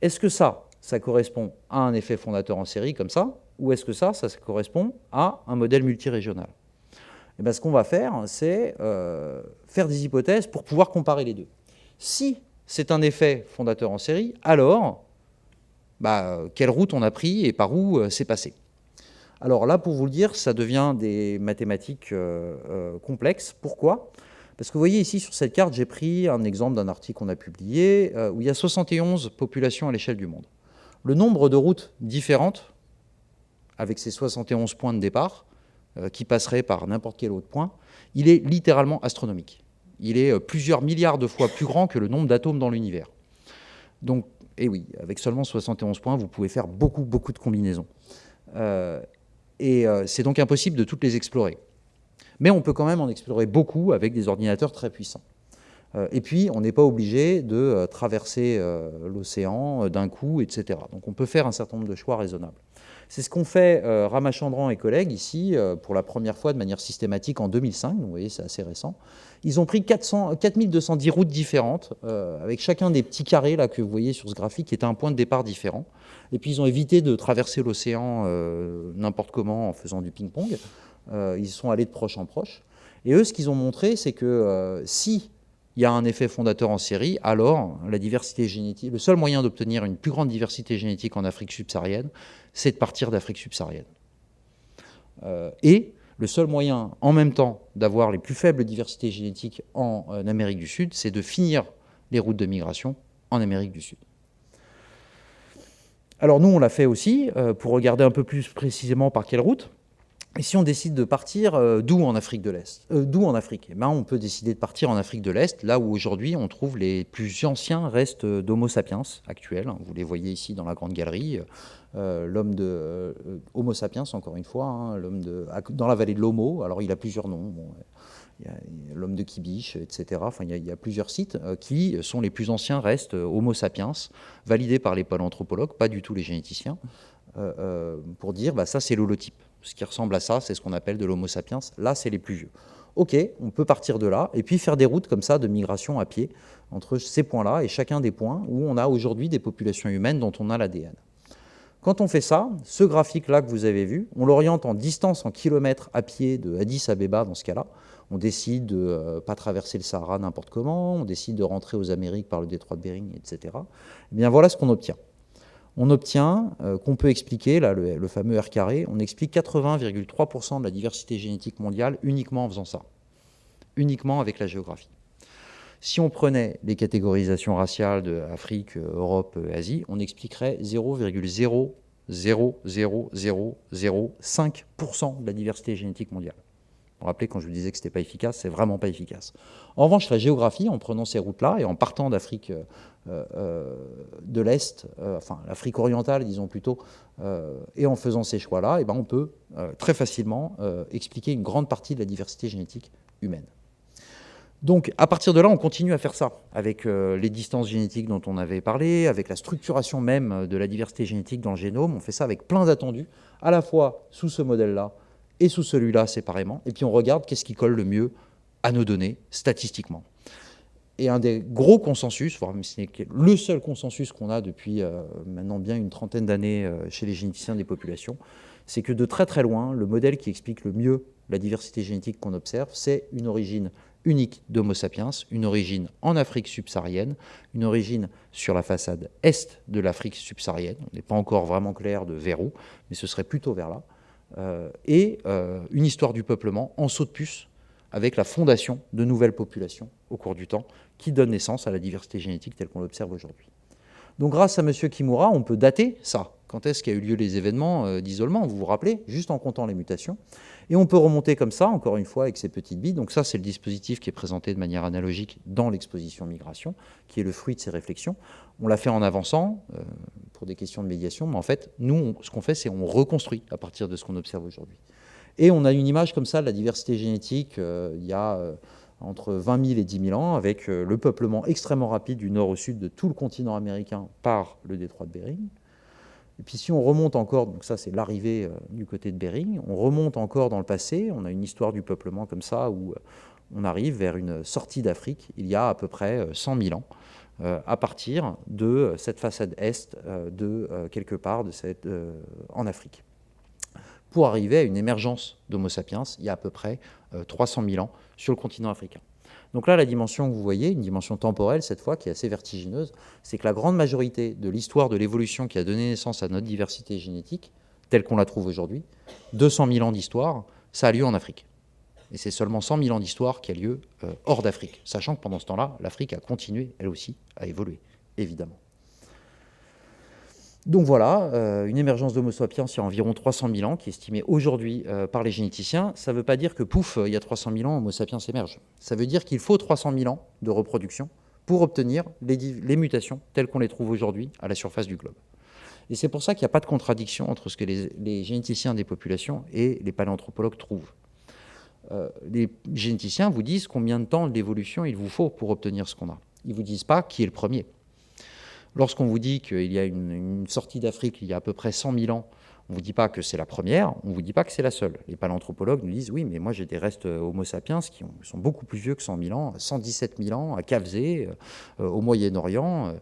Est-ce que ça correspond à un effet fondateur en série comme ça, ou est-ce que ça correspond à un modèle multirégional ? Et bien, ce qu'on va faire, c'est faire des hypothèses pour pouvoir comparer les deux. Si c'est un effet fondateur en série, alors quelle route on a pris et par où c'est passé ? Alors là, pour vous le dire, ça devient des mathématiques complexes. Pourquoi ? Parce que vous voyez ici sur cette carte, j'ai pris un exemple d'un article qu'on a publié où il y a 71 populations à l'échelle du monde. Le nombre de routes différentes, avec ces 71 points de départ, qui passeraient par n'importe quel autre point, il est littéralement astronomique. Il est plusieurs milliards de fois plus grand que le nombre d'atomes dans l'univers. Donc, et oui, avec seulement 71 points, vous pouvez faire beaucoup de combinaisons. C'est donc impossible de toutes les explorer. Mais on peut quand même en explorer beaucoup avec des ordinateurs très puissants. Et puis, on n'est pas obligé de traverser l'océan d'un coup, etc. Donc, on peut faire un certain nombre de choix raisonnables. C'est ce qu'ont fait Ramachandran et collègues ici, pour la première fois de manière systématique en 2005. Donc, vous voyez, c'est assez récent. Ils ont pris 4210 routes différentes, avec chacun des petits carrés là, que vous voyez sur ce graphique, qui était un point de départ différent. Et puis, ils ont évité de traverser l'océan n'importe comment en faisant du ping-pong. Ils sont allés de proche en proche. Et eux, ce qu'ils ont montré, c'est que si il y a un effet fondateur en série, alors la diversité génétique, le seul moyen d'obtenir une plus grande diversité génétique en Afrique subsaharienne, c'est de partir d'Afrique subsaharienne. Et le seul moyen, en même temps, d'avoir les plus faibles diversités génétiques en Amérique du Sud, c'est de finir les routes de migration en Amérique du Sud. Alors nous, on l'a fait aussi, pour regarder un peu plus précisément par quelle route. Et si on décide de partir, d'où en Afrique de l'Est, d'où en Afrique, eh ben, on peut décider de partir en Afrique de l'Est, là où aujourd'hui on trouve les plus anciens restes d'Homo sapiens actuels. Vous les voyez ici dans la grande galerie. L'homme de Homo sapiens, encore une fois, hein, dans la vallée de l'Homo. Alors il a plusieurs noms. Bon, il y a l'homme de Kibiche, etc. Enfin, il y a plusieurs sites qui sont les plus anciens restes Homo sapiens, validés par les paléanthropologues, pas du tout les généticiens, pour dire bah, ça c'est l'holotype. Ce qui ressemble à ça, c'est ce qu'on appelle de l'Homo sapiens. Là, c'est les plus vieux. OK, on peut partir de là et puis faire des routes comme ça de migration à pied entre ces points-là et chacun des points où on a aujourd'hui des populations humaines dont on a l'ADN. Quand on fait ça, ce graphique-là que vous avez vu, on l'oriente en distance en kilomètres à pied de Addis Abeba dans ce cas-là. On décide de ne pas traverser le Sahara n'importe comment, on décide de rentrer aux Amériques par le détroit de Bering, etc. Eh bien, voilà ce qu'on obtient. On obtient qu'on peut expliquer, là, le fameux R carré, on explique 80,3% de la diversité génétique mondiale uniquement en faisant ça, uniquement avec la géographie. Si on prenait les catégorisations raciales de Afrique, Europe, Asie, on expliquerait 0,0000005% de la diversité génétique mondiale. Vous vous rappelez, quand je vous disais que ce n'était pas efficace, c'est vraiment pas efficace. En revanche, la géographie, en prenant ces routes-là et en partant d'Afrique de l'Est, enfin l'Afrique orientale, disons plutôt, et en faisant ces choix-là, eh ben, on peut très facilement expliquer une grande partie de la diversité génétique humaine. Donc, à partir de là, on continue à faire ça, avec les distances génétiques dont on avait parlé, avec la structuration même de la diversité génétique dans le génome. On fait ça avec plein d'attendus, à la fois sous ce modèle-là et sous celui-là séparément. Et puis, on regarde qu'est-ce qui colle le mieux à nos données, statistiquement. Et un des gros consensus, voire même ce n'est que le seul consensus qu'on a depuis maintenant bien une trentaine d'années chez les généticiens des populations, c'est que de très très loin, le modèle qui explique le mieux la diversité génétique qu'on observe, c'est une origine unique d'Homo sapiens, une origine en Afrique subsaharienne, une origine sur la façade est de l'Afrique subsaharienne. On n'est pas encore vraiment clair de vers où, mais ce serait plutôt vers là. Et une histoire du peuplement en saut de puce, avec la fondation de nouvelles populations au cours du temps, qui donne naissance à la diversité génétique telle qu'on l'observe aujourd'hui. Donc grâce à M. Kimura, on peut dater ça. Quand est-ce qu'a eu lieu les événements d'isolement, vous vous rappelez, juste en comptant les mutations. Et on peut remonter comme ça, encore une fois, avec ces petites billes. Donc ça, c'est le dispositif qui est présenté de manière analogique dans l'exposition migration, qui est le fruit de ces réflexions. On l'a fait en avançant, pour des questions de médiation, mais en fait, nous, ce qu'on fait, c'est on reconstruit à partir de ce qu'on observe aujourd'hui. Et on a une image comme ça de la diversité génétique il y a entre 20 000 et 10 000 ans, avec le peuplement extrêmement rapide du nord au sud de tout le continent américain par le détroit de Bering. Et puis si on remonte encore, donc ça c'est l'arrivée du côté de Bering, on remonte encore dans le passé, on a une histoire du peuplement comme ça, où on arrive vers une sortie d'Afrique il y a à peu près 100 000 ans, à partir de cette façade est de quelque part en Afrique, pour arriver à une émergence d'Homo sapiens il y a à peu près 300 000 ans sur le continent africain. Donc là, la dimension que vous voyez, une dimension temporelle cette fois, qui est assez vertigineuse, c'est que la grande majorité de l'histoire de l'évolution qui a donné naissance à notre diversité génétique, telle qu'on la trouve aujourd'hui, 200 000 ans d'histoire, ça a lieu en Afrique. Et c'est seulement 100 000 ans d'histoire qui a lieu hors d'Afrique, sachant que pendant ce temps-là, l'Afrique a continué, elle aussi, à évoluer, évidemment. Donc voilà, une émergence d'Homo sapiens il y a environ 300 000 ans, qui est estimée aujourd'hui par les généticiens. Ça ne veut pas dire que, pouf, il y a 300 000 ans, Homo sapiens émerge. Ça veut dire qu'il faut 300 000 ans de reproduction pour obtenir les mutations telles qu'on les trouve aujourd'hui à la surface du globe. Et c'est pour ça qu'il n'y a pas de contradiction entre ce que les généticiens des populations et les paléanthropologues trouvent. Les généticiens vous disent combien de temps d'évolution il vous faut pour obtenir ce qu'on a. Ils ne vous disent pas qui est le premier. Lorsqu'on vous dit qu'il y a une sortie d'Afrique il y a à peu près 100 000 ans, on ne vous dit pas que c'est la première, on ne vous dit pas que c'est la seule. Les paléanthropologues nous disent, oui, mais moi j'ai des restes Homo sapiens qui sont beaucoup plus vieux que 100 000 ans, 117 000 ans à Cavzé, au Moyen-Orient.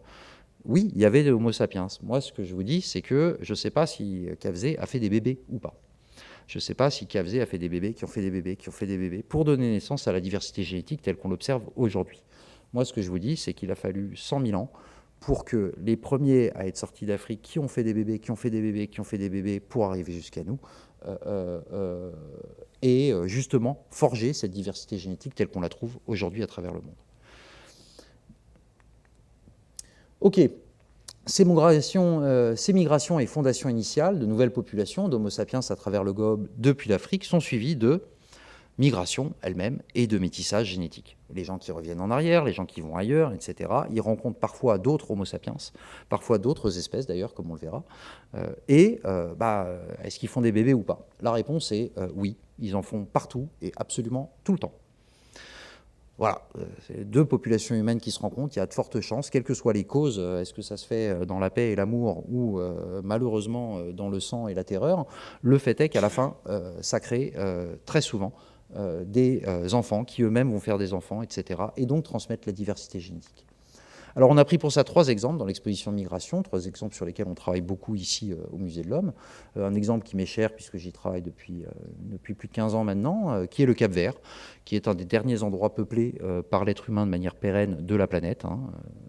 Oui, il y avait des Homo sapiens. Moi, ce que je vous dis, c'est que je ne sais pas si Cavzé a fait des bébés ou pas. Je ne sais pas si Cavzé a fait des bébés qui ont fait des bébés qui ont fait des bébés pour donner naissance à la diversité génétique telle qu'on l'observe aujourd'hui. Moi, ce que je vous dis, c'est qu'il a fallu 100 000 ans pour que les premiers à être sortis d'Afrique, qui ont fait des bébés, qui ont fait des bébés, qui ont fait des bébés, pour arriver jusqu'à nous, et justement forger cette diversité génétique telle qu'on la trouve aujourd'hui à travers le monde. Ok, ces migrations et fondations initiales de nouvelles populations d'Homo sapiens à travers le globe depuis l'Afrique sont suivies de migration elle-même et de métissage génétique. Les gens qui reviennent en arrière, les gens qui vont ailleurs, etc., ils rencontrent parfois d'autres Homo sapiens, parfois d'autres espèces d'ailleurs, comme on le verra. Est-ce qu'ils font des bébés ou pas? La réponse est oui, ils en font partout et absolument tout le temps. Voilà, c'est deux populations humaines qui se rencontrent, il y a de fortes chances, quelles que soient les causes, est-ce que ça se fait dans la paix et l'amour ou malheureusement dans le sang et la terreur, le fait est qu'à la fin, ça crée très souvent des enfants qui eux-mêmes vont faire des enfants, etc. et donc transmettre la diversité génétique. Alors on a pris pour ça 3 exemples dans l'exposition Migration, 3 exemples sur lesquels on travaille beaucoup ici au Musée de l'Homme. Un exemple qui m'est cher puisque j'y travaille depuis plus de 15 ans maintenant, qui est le Cap-Vert, qui est un des derniers endroits peuplés par l'être humain de manière pérenne de la planète.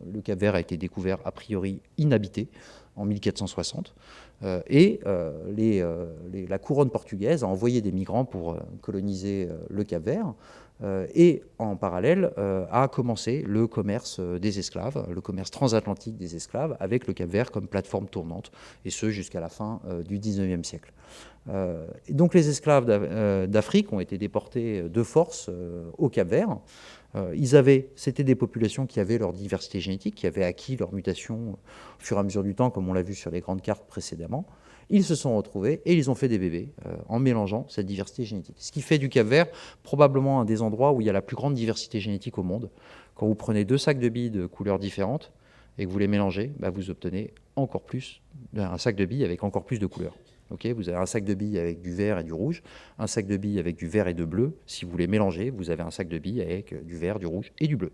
Le Cap-Vert a été découvert a priori inhabité en 1460. La couronne portugaise a envoyé des migrants pour coloniser le Cap-Vert. Et en parallèle a commencé le commerce des esclaves, le commerce transatlantique des esclaves, avec le Cap-Vert comme plateforme tournante, et ce jusqu'à la fin du XIXe siècle. Et donc les esclaves d'Afrique ont été déportés de force au Cap-Vert. C'était des populations qui avaient leur diversité génétique, qui avaient acquis leur mutation au fur et à mesure du temps, comme on l'a vu sur les grandes cartes précédemment. Ils se sont retrouvés et ils ont fait des bébés en mélangeant cette diversité génétique. Ce qui fait du Cap-Vert probablement un des endroits où il y a la plus grande diversité génétique au monde. Quand vous prenez 2 sacs de billes de couleurs différentes et que vous les mélangez, vous obtenez encore plus, un sac de billes avec encore plus de couleurs. Okay, vous avez un sac de billes avec du vert et du rouge, un sac de billes avec du vert et de bleu. Si vous les mélangez, vous avez un sac de billes avec du vert, du rouge et du bleu.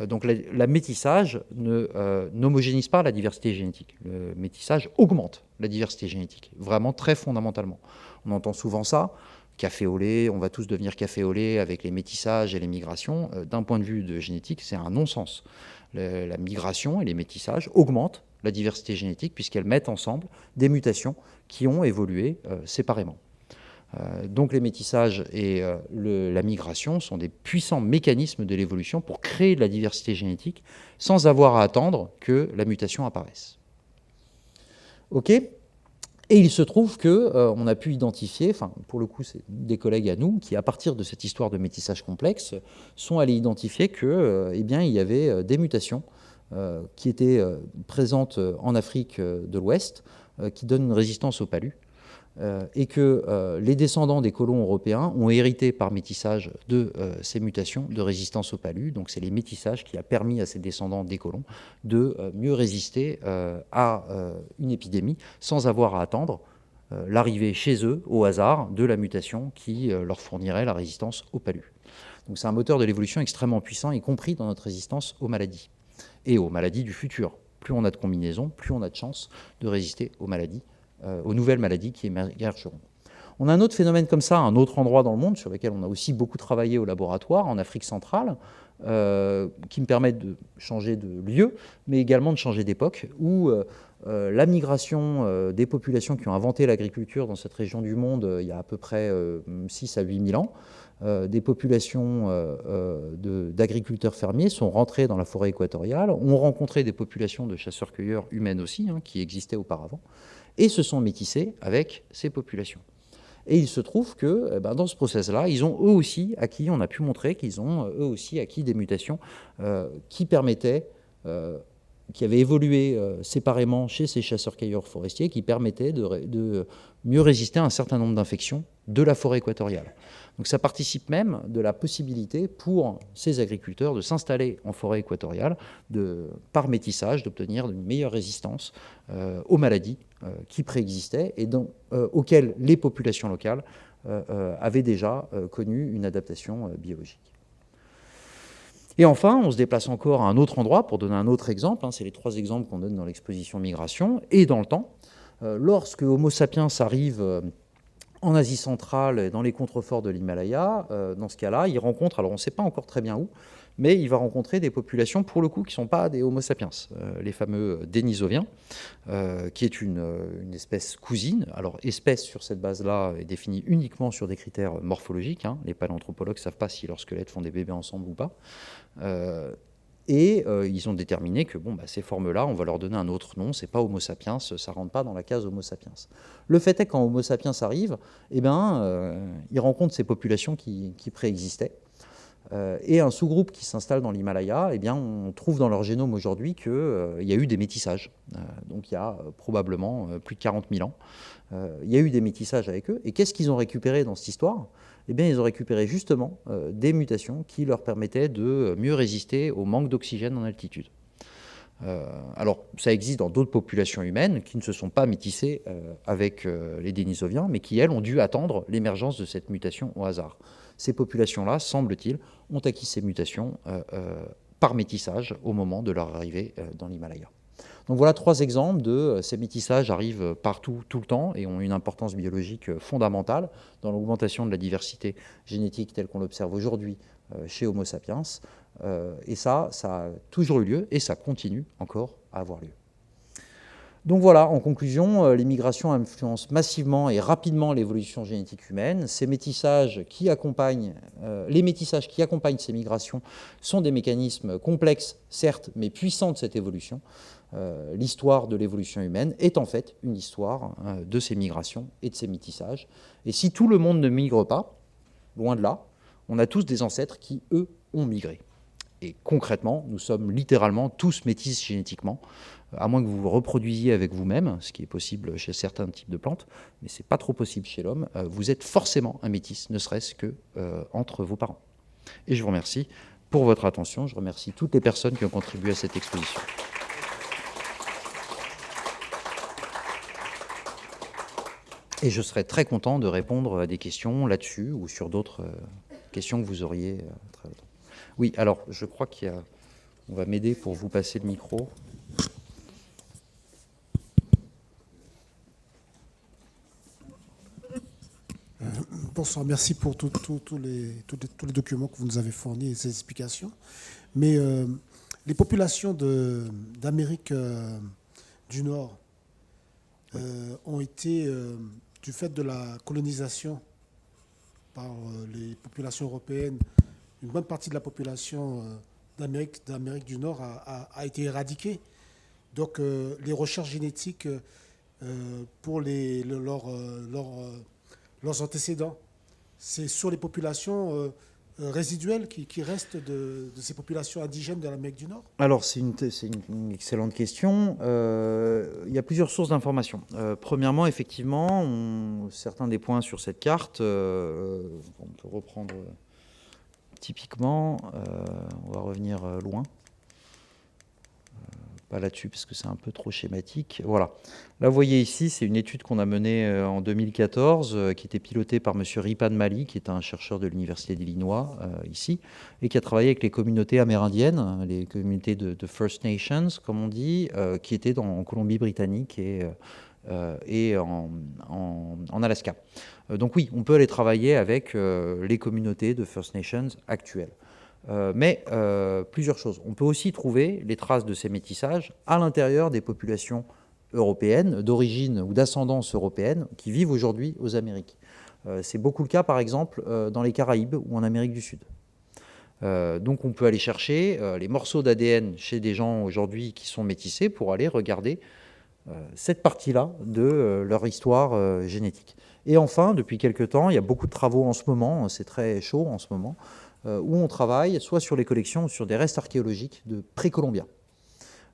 Donc la métissage n'homogénise pas la diversité génétique. Le métissage augmente la diversité génétique, vraiment très fondamentalement. On entend souvent ça, café au lait, on va tous devenir café au lait avec les métissages et les migrations. D'un point de vue de génétique, c'est un non-sens. La migration et les métissages augmentent la diversité génétique puisqu'elles mettent ensemble des mutations qui ont évolué séparément. Donc les métissages et la migration sont des puissants mécanismes de l'évolution pour créer de la diversité génétique sans avoir à attendre que la mutation apparaisse. Ok. Et il se trouve qu'on a pu identifier, pour le coup c'est des collègues à nous, qui à partir de cette histoire de métissage complexe, sont allés identifier que, il y avait des mutations qui étaient présentes en Afrique de l'Ouest, qui donnent une résistance au palu. Et que les descendants des colons européens ont hérité par métissage de ces mutations de résistance au palu. Donc c'est les métissages qui a permis à ces descendants des colons de mieux résister à une épidémie sans avoir à attendre l'arrivée chez eux, au hasard, de la mutation qui leur fournirait la résistance au palu. Donc c'est un moteur de l'évolution extrêmement puissant, y compris dans notre résistance aux maladies et aux maladies du futur. Plus on a de combinaisons, plus on a de chances de résister aux maladies, aux nouvelles maladies qui émergeront. On a un autre phénomène comme ça, un autre endroit dans le monde sur lequel on a aussi beaucoup travaillé au laboratoire, en Afrique centrale, qui me permet de changer de lieu, mais également de changer d'époque, où la migration des populations qui ont inventé l'agriculture dans cette région du monde il y a à peu près 6 à 8 000 ans des populations d'agriculteurs fermiers sont rentrées dans la forêt équatoriale, ont rencontré des populations de chasseurs-cueilleurs humaines aussi, hein, qui existaient auparavant, et se sont métissés avec ces populations. Et il se trouve que dans ce process-là, ils ont eux aussi acquis, on a pu montrer qu'ils ont eux aussi acquis des mutations qui permettaient, qui avaient évolué séparément chez ces chasseurs-cueilleurs forestiers, qui permettaient de mieux résister à un certain nombre d'infections de la forêt équatoriale. Donc ça participe même de la possibilité pour ces agriculteurs de s'installer en forêt équatoriale, par métissage, d'obtenir une meilleure résistance aux maladies qui préexistaient et auxquelles les populations locales avaient déjà connu une adaptation biologique. Et enfin, on se déplace encore à un autre endroit pour donner un autre exemple. C'est les 3 exemples qu'on donne dans l'exposition Migration. Et dans le temps, lorsque Homo sapiens arrive en Asie centrale, et dans les contreforts de l'Himalaya, dans ce cas-là, il rencontre, alors on ne sait pas encore très bien où, mais il va rencontrer des populations, pour le coup, qui ne sont pas des Homo sapiens, les fameux Denisoviens, qui est une espèce cousine. Alors, espèce sur cette base-là est définie uniquement sur des critères morphologiques. Les paléanthropologues ne savent pas si leurs squelettes font des bébés ensemble ou pas. Ils ont déterminé que ces formes-là, on va leur donner un autre nom, c'est pas Homo sapiens, ça ne rentre pas dans la case Homo sapiens. Le fait est que quand Homo sapiens arrive, il rencontre ces populations qui préexistaient. Et un sous-groupe qui s'installe dans l'Himalaya, on trouve dans leur génome aujourd'hui qu'il y a eu des métissages. Donc il y a probablement plus de 40 000 ans. Il y a eu des métissages avec eux. Et qu'est-ce qu'ils ont récupéré dans cette histoire ? Ils ont récupéré justement des mutations qui leur permettaient de mieux résister au manque d'oxygène en altitude. Alors, ça existe dans d'autres populations humaines qui ne se sont pas métissées avec les Denisoviens, mais qui, elles, ont dû attendre l'émergence de cette mutation au hasard. Ces populations-là, semble-t-il, ont acquis ces mutations par métissage au moment de leur arrivée dans l'Himalaya. Donc voilà 3 exemples de ces métissages arrivent partout, tout le temps, et ont une importance biologique fondamentale dans l'augmentation de la diversité génétique telle qu'on l'observe aujourd'hui chez Homo sapiens. Et ça a toujours eu lieu, et ça continue encore à avoir lieu. Donc voilà, en conclusion, les migrations influencent massivement et rapidement l'évolution génétique humaine. Les métissages qui accompagnent ces migrations sont des mécanismes complexes, certes, mais puissants de cette évolution. L'histoire de l'évolution humaine est en fait une histoire de ces migrations et de ces métissages. Et si tout le monde ne migre pas, loin de là, on a tous des ancêtres qui, eux, ont migré. Et concrètement, nous sommes littéralement tous métis génétiquement, à moins que vous vous reproduisiez avec vous-même, ce qui est possible chez certains types de plantes, mais ce n'est pas trop possible chez l'homme. Vous êtes forcément un métis, ne serait-ce que entre vos parents. Et je vous remercie pour votre attention. Je remercie toutes les personnes qui ont contribué à cette exposition. Et je serai très content de répondre à des questions là-dessus ou sur d'autres questions que vous auriez. Oui, alors je crois on va m'aider pour vous passer le micro. Bonsoir, merci pour tous les documents que vous nous avez fournis et ces explications. Mais les populations d'Amérique du Nord ont été, du fait de la colonisation par les populations européennes, une bonne partie de la population d'Amérique du Nord a été éradiquée. Donc les recherches génétiques pour leurs antécédents, c'est sur les populations résiduelles qui restent de ces populations indigènes de l'Amérique du Nord? Alors, c'est une excellente question. Il y a plusieurs sources d'informations. Premièrement, effectivement, certains des points sur cette carte, on peut reprendre typiquement, on va revenir loin. Pas là-dessus parce que c'est un peu trop schématique. Voilà. Là, vous voyez ici, c'est une étude qu'on a menée en 2014, qui était pilotée par M. Ripan Mali, qui est un chercheur de l'Université d'Illinois, ici, et qui a travaillé avec les communautés amérindiennes, les communautés de First Nations, comme on dit, qui étaient en Colombie-Britannique et en Alaska. Donc oui, on peut aller travailler avec les communautés de First Nations actuelles. Mais plusieurs choses. On peut aussi trouver les traces de ces métissages à l'intérieur des populations européennes, d'origine ou d'ascendance européenne, qui vivent aujourd'hui aux Amériques. C'est beaucoup le cas, par exemple, dans les Caraïbes ou en Amérique du Sud. Donc on peut aller chercher les morceaux d'ADN chez des gens aujourd'hui qui sont métissés pour aller regarder cette partie-là de leur histoire génétique. Et enfin, depuis quelques temps, il y a beaucoup de travaux en ce moment, c'est très chaud en ce moment, où on travaille soit sur les collections ou sur des restes archéologiques de précolombiens.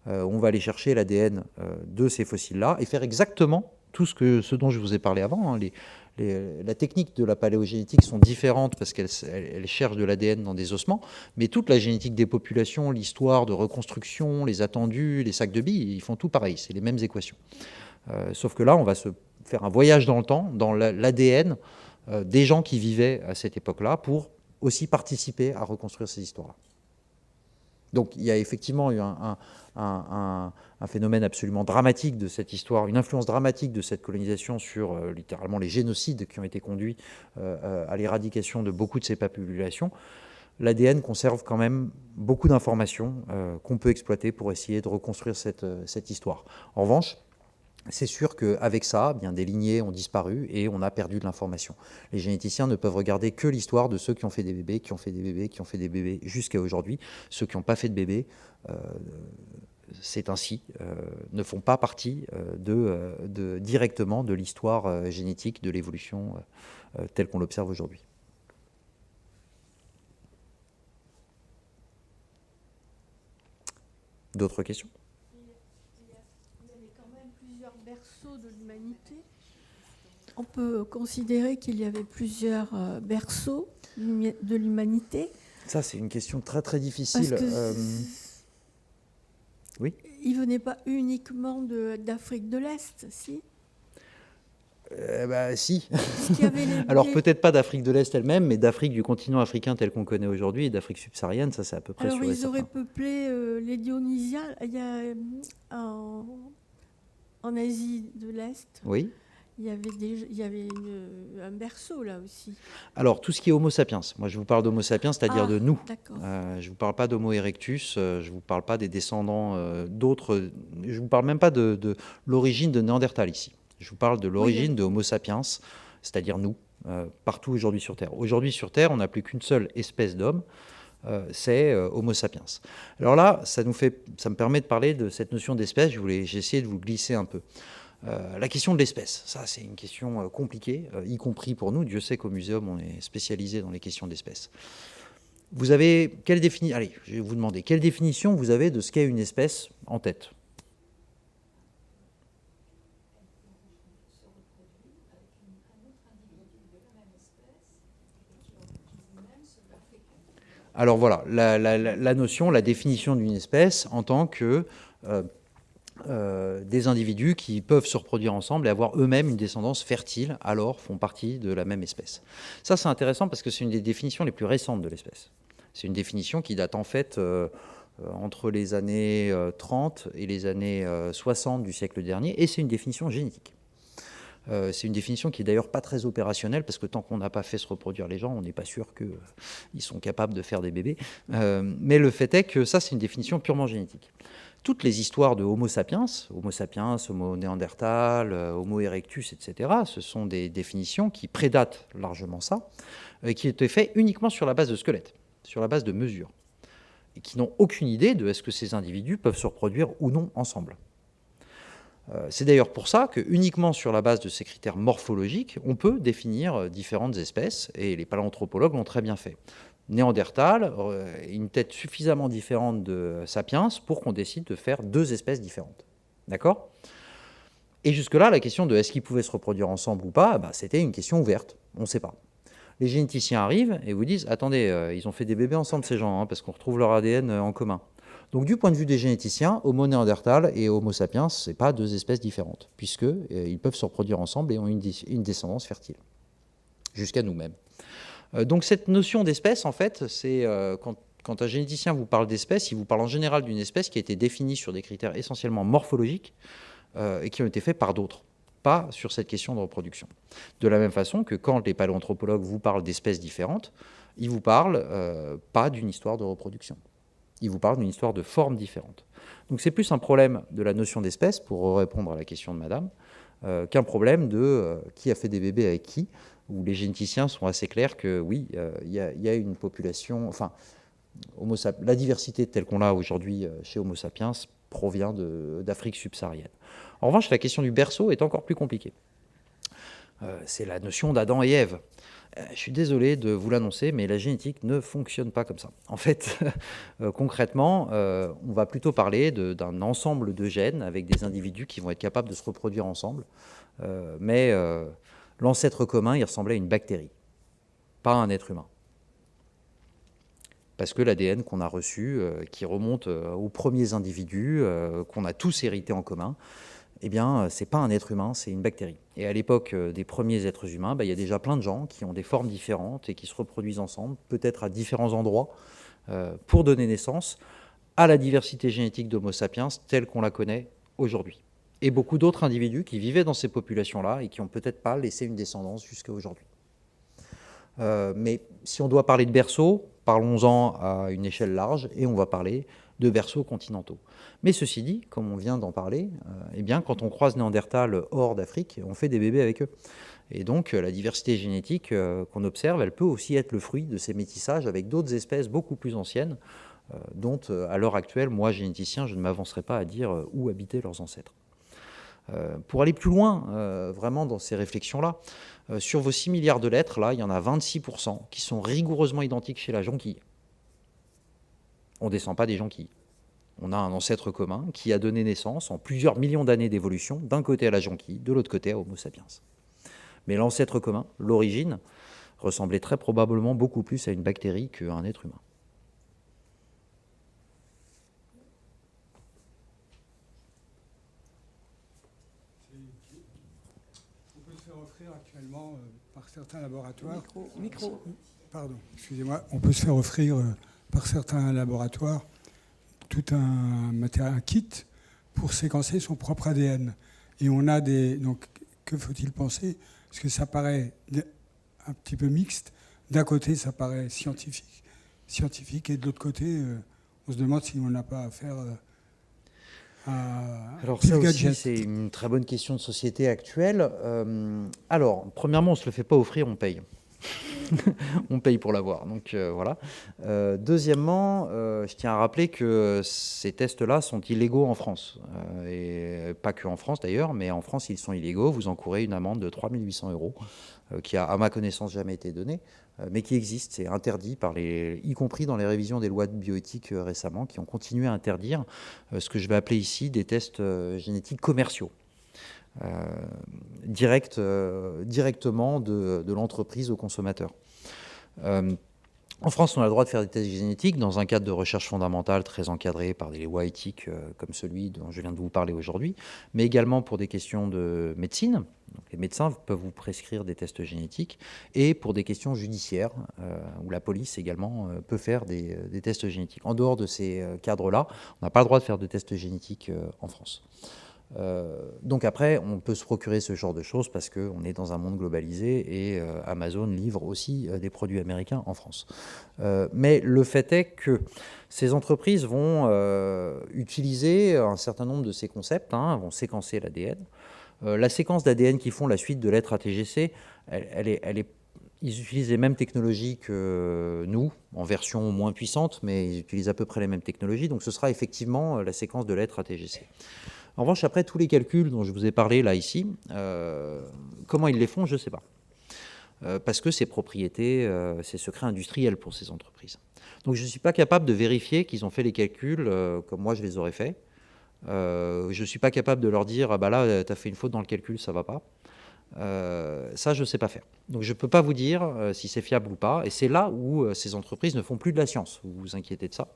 On va aller chercher l'ADN de ces fossiles-là et faire exactement tout ce dont je vous ai parlé avant. La technique de la paléogénétique sont différentes parce qu'elles cherchent de l'ADN dans des ossements, mais toute la génétique des populations, l'histoire de reconstruction, les attendus, les sacs de billes, ils font tout pareil, c'est les mêmes équations. Sauf que là, on va se faire un voyage dans le temps, dans l'ADN des gens qui vivaient à cette époque-là pour aussi participer à reconstruire ces histoires-là. Donc il y a effectivement eu un phénomène absolument dramatique de cette histoire, une influence dramatique de cette colonisation sur littéralement les génocides qui ont été conduits à l'éradication de beaucoup de ces populations. L'ADN conserve quand même beaucoup d'informations qu'on peut exploiter pour essayer de reconstruire cette histoire. En revanche, c'est sûr qu'avec ça, bien, des lignées ont disparu et on a perdu de l'information. Les généticiens ne peuvent regarder que l'histoire de ceux qui ont fait des bébés, qui ont fait des bébés, qui ont fait des bébés jusqu'à aujourd'hui. Ceux qui n'ont pas fait de bébés, c'est ainsi, ne font pas partie directement de l'histoire génétique de l'évolution telle qu'on l'observe aujourd'hui. D'autres questions ? Berceaux de l'humanité. On peut considérer qu'il y avait plusieurs berceaux de l'humanité. Ça, c'est une question très très difficile. Oui. Il venait pas uniquement d'Afrique de l'Est, si. Si. Alors peut-être pas d'Afrique de l'Est elle-même, mais d'Afrique, du continent africain tel qu'on connaît aujourd'hui, et d'Afrique subsaharienne, ça c'est à peu près sûr. Alors ils auraient peuplé les Dionysiens. Il y a en Asie de l'Est. Oui. Il y avait un berceau là aussi. Alors tout ce qui est Homo sapiens, moi je vous parle d'Homo sapiens, c'est-à-dire de nous. Je ne vous parle pas d'Homo erectus, je ne vous parle pas des descendants d'autres, je ne vous parle même pas de l'origine de Néandertal ici. Je vous parle de l'origine de Homo sapiens, c'est-à-dire nous, partout aujourd'hui sur Terre. Aujourd'hui sur Terre, on n'a plus qu'une seule espèce d'homme, c'est Homo sapiens. Alors là, ça me permet de parler de cette notion d'espèce, j'ai essayé de vous glisser un peu. La question de l'espèce, ça c'est une question compliquée, y compris pour nous. Dieu sait qu'au muséum on est spécialisé dans les questions d'espèces. Vous avez quelle définition ? Allez, je vais vous demander quelle définition vous avez de ce qu'est une espèce en tête ? Alors voilà, la notion, la définition d'une espèce en tant que des individus qui peuvent se reproduire ensemble et avoir eux-mêmes une descendance fertile, alors font partie de la même espèce. Ça, c'est intéressant parce que c'est une des définitions les plus récentes de l'espèce. C'est une définition qui date en fait entre les années 30 et les années 60 du siècle dernier, et c'est une définition génétique. C'est une définition qui est d'ailleurs pas très opérationnelle parce que tant qu'on n'a pas fait se reproduire les gens, on n'est pas sûr qu'ils sont capables de faire des bébés. Mais le fait est que ça, c'est une définition purement génétique. Toutes les histoires de Homo sapiens, Homo néandertal, Homo erectus, etc., ce sont des définitions qui prédatent largement ça, et qui étaient faites uniquement sur la base de squelettes, sur la base de mesures, et qui n'ont aucune idée de est-ce que ces individus peuvent se reproduire ou non ensemble. C'est d'ailleurs pour ça que uniquement sur la base de ces critères morphologiques, on peut définir différentes espèces, et les paléanthropologues l'ont très bien fait. Néandertal, une tête suffisamment différente de Sapiens pour qu'on décide de faire deux espèces différentes. D'accord ? Et jusque-là, la question de est-ce qu'ils pouvaient se reproduire ensemble ou pas, c'était une question ouverte, on ne sait pas. Les généticiens arrivent et vous disent « Attendez, ils ont fait des bébés ensemble ces gens, parce qu'on retrouve leur ADN en commun ». Donc du point de vue des généticiens, Homo néandertal et Homo sapiens, ce n'est pas deux espèces différentes, puisqu'ils peuvent se reproduire ensemble et ont une descendance fertile, jusqu'à nous-mêmes. Donc cette notion d'espèce, en fait, c'est quand un généticien vous parle d'espèce, il vous parle en général d'une espèce qui a été définie sur des critères essentiellement morphologiques et qui ont été faits par d'autres, pas sur cette question de reproduction. De la même façon que quand les paléanthropologues vous parlent d'espèces différentes, ils ne vous parlent pas d'une histoire de reproduction. Ils vous parlent d'une histoire de formes différentes. Donc c'est plus un problème de la notion d'espèce, pour répondre à la question de madame, qu'un problème de qui a fait des bébés avec qui. où les généticiens sont assez clairs que oui, il y a une population, enfin, la diversité telle qu'on l'a aujourd'hui chez Homo sapiens provient d'Afrique subsaharienne. En revanche, la question du berceau est encore plus compliquée. C'est la notion d'Adam et Ève. Je suis désolé de vous l'annoncer, mais la génétique ne fonctionne pas comme ça. En fait, concrètement, on va plutôt parler d'un ensemble de gènes avec des individus qui vont être capables de se reproduire ensemble. Mais l'ancêtre commun, il ressemblait à une bactérie, pas à un être humain. Parce que l'ADN qu'on a reçu, qui remonte aux premiers individus, qu'on a tous hérités en commun, eh bien, ce n'est pas un être humain, c'est une bactérie. Et à l'époque des premiers êtres humains, il y a déjà plein de gens qui ont des formes différentes et qui se reproduisent ensemble, peut-être à différents endroits, pour donner naissance à la diversité génétique d'Homo sapiens telle qu'on la connaît aujourd'hui. Et beaucoup d'autres individus qui vivaient dans ces populations-là et qui n'ont peut-être pas laissé une descendance jusqu'à aujourd'hui. Mais si on doit parler de berceaux, parlons-en à une échelle large et on va parler de berceaux continentaux. Mais ceci dit, comme on vient d'en parler, eh bien, quand on croise Néandertal hors d'Afrique, on fait des bébés avec eux. Et donc la diversité génétique qu'on observe, elle peut aussi être le fruit de ces métissages avec d'autres espèces beaucoup plus anciennes, dont à l'heure actuelle, moi, généticien, je ne m'avancerai pas à dire où habitaient leurs ancêtres. Pour aller plus loin, vraiment dans ces réflexions-là, sur vos 6 milliards de lettres, là, il y en a 26% qui sont rigoureusement identiques chez la jonquille. On ne descend pas des jonquilles. On a un ancêtre commun qui a donné naissance en plusieurs millions d'années d'évolution, d'un côté à la jonquille, de l'autre côté à Homo sapiens. Mais l'ancêtre commun, l'origine, ressemblait très probablement beaucoup plus à une bactérie qu'à un être humain. On peut se faire offrir actuellement par certains laboratoires. Pardon, excusez-moi. On peut se faire offrir par certains laboratoires tout un kit pour séquencer son propre ADN. Et on a des... Donc, que faut-il penser? Parce que ça paraît un petit peu mixte. D'un côté, ça paraît scientifique, et de l'autre côté, on se demande si on n'a pas affaire à... Alors ça aussi, c'est une très bonne question de société actuelle. Alors, premièrement, on ne se le fait pas offrir, on paye. On paye pour l'avoir, donc voilà. Deuxièmement, je tiens à rappeler que ces tests-là sont illégaux en France. Et pas que en France d'ailleurs, mais en France, ils sont illégaux. Vous encourez une amende de 3 800 €, qui a, à ma connaissance, jamais été donnée, mais qui existe. C'est interdit, y compris dans les révisions des lois de bioéthique récemment, qui ont continué à interdire ce que je vais appeler ici des tests génétiques commerciaux. Directement de l'entreprise au consommateur. En France, on a le droit de faire des tests génétiques dans un cadre de recherche fondamentale très encadré par des lois éthiques comme celui dont je viens de vous parler aujourd'hui, mais également pour des questions de médecine. Donc, les médecins peuvent vous prescrire des tests génétiques, et pour des questions judiciaires, où la police également peut faire des tests génétiques. En dehors de ces cadres-là, on n'a pas le droit de faire de tests génétiques en France. Donc après, on peut se procurer ce genre de choses parce qu'on est dans un monde globalisé et Amazon livre aussi des produits américains en France. Mais le fait est que ces entreprises vont utiliser un certain nombre de ces concepts, vont séquencer l'ADN. La séquence d'ADN qui font la suite de lettres ATGC, ils utilisent les mêmes technologies que nous, en version moins puissante, mais ils utilisent à peu près les mêmes technologies. Donc ce sera effectivement la séquence de lettres ATGC. En revanche, après, tous les calculs dont je vous ai parlé là, ici, comment ils les font, je ne sais pas. Parce que c'est propriété, c'est secret industriel pour ces entreprises. Donc je ne suis pas capable de vérifier qu'ils ont fait les calculs comme moi je les aurais faits. Je ne suis pas capable de leur dire, ah bah là, tu as fait une faute dans le calcul, ça ne va pas. Ça, je ne sais pas faire. Donc je ne peux pas vous dire si c'est fiable ou pas. Et c'est là où ces entreprises ne font plus de la science. Vous vous inquiétez de ça.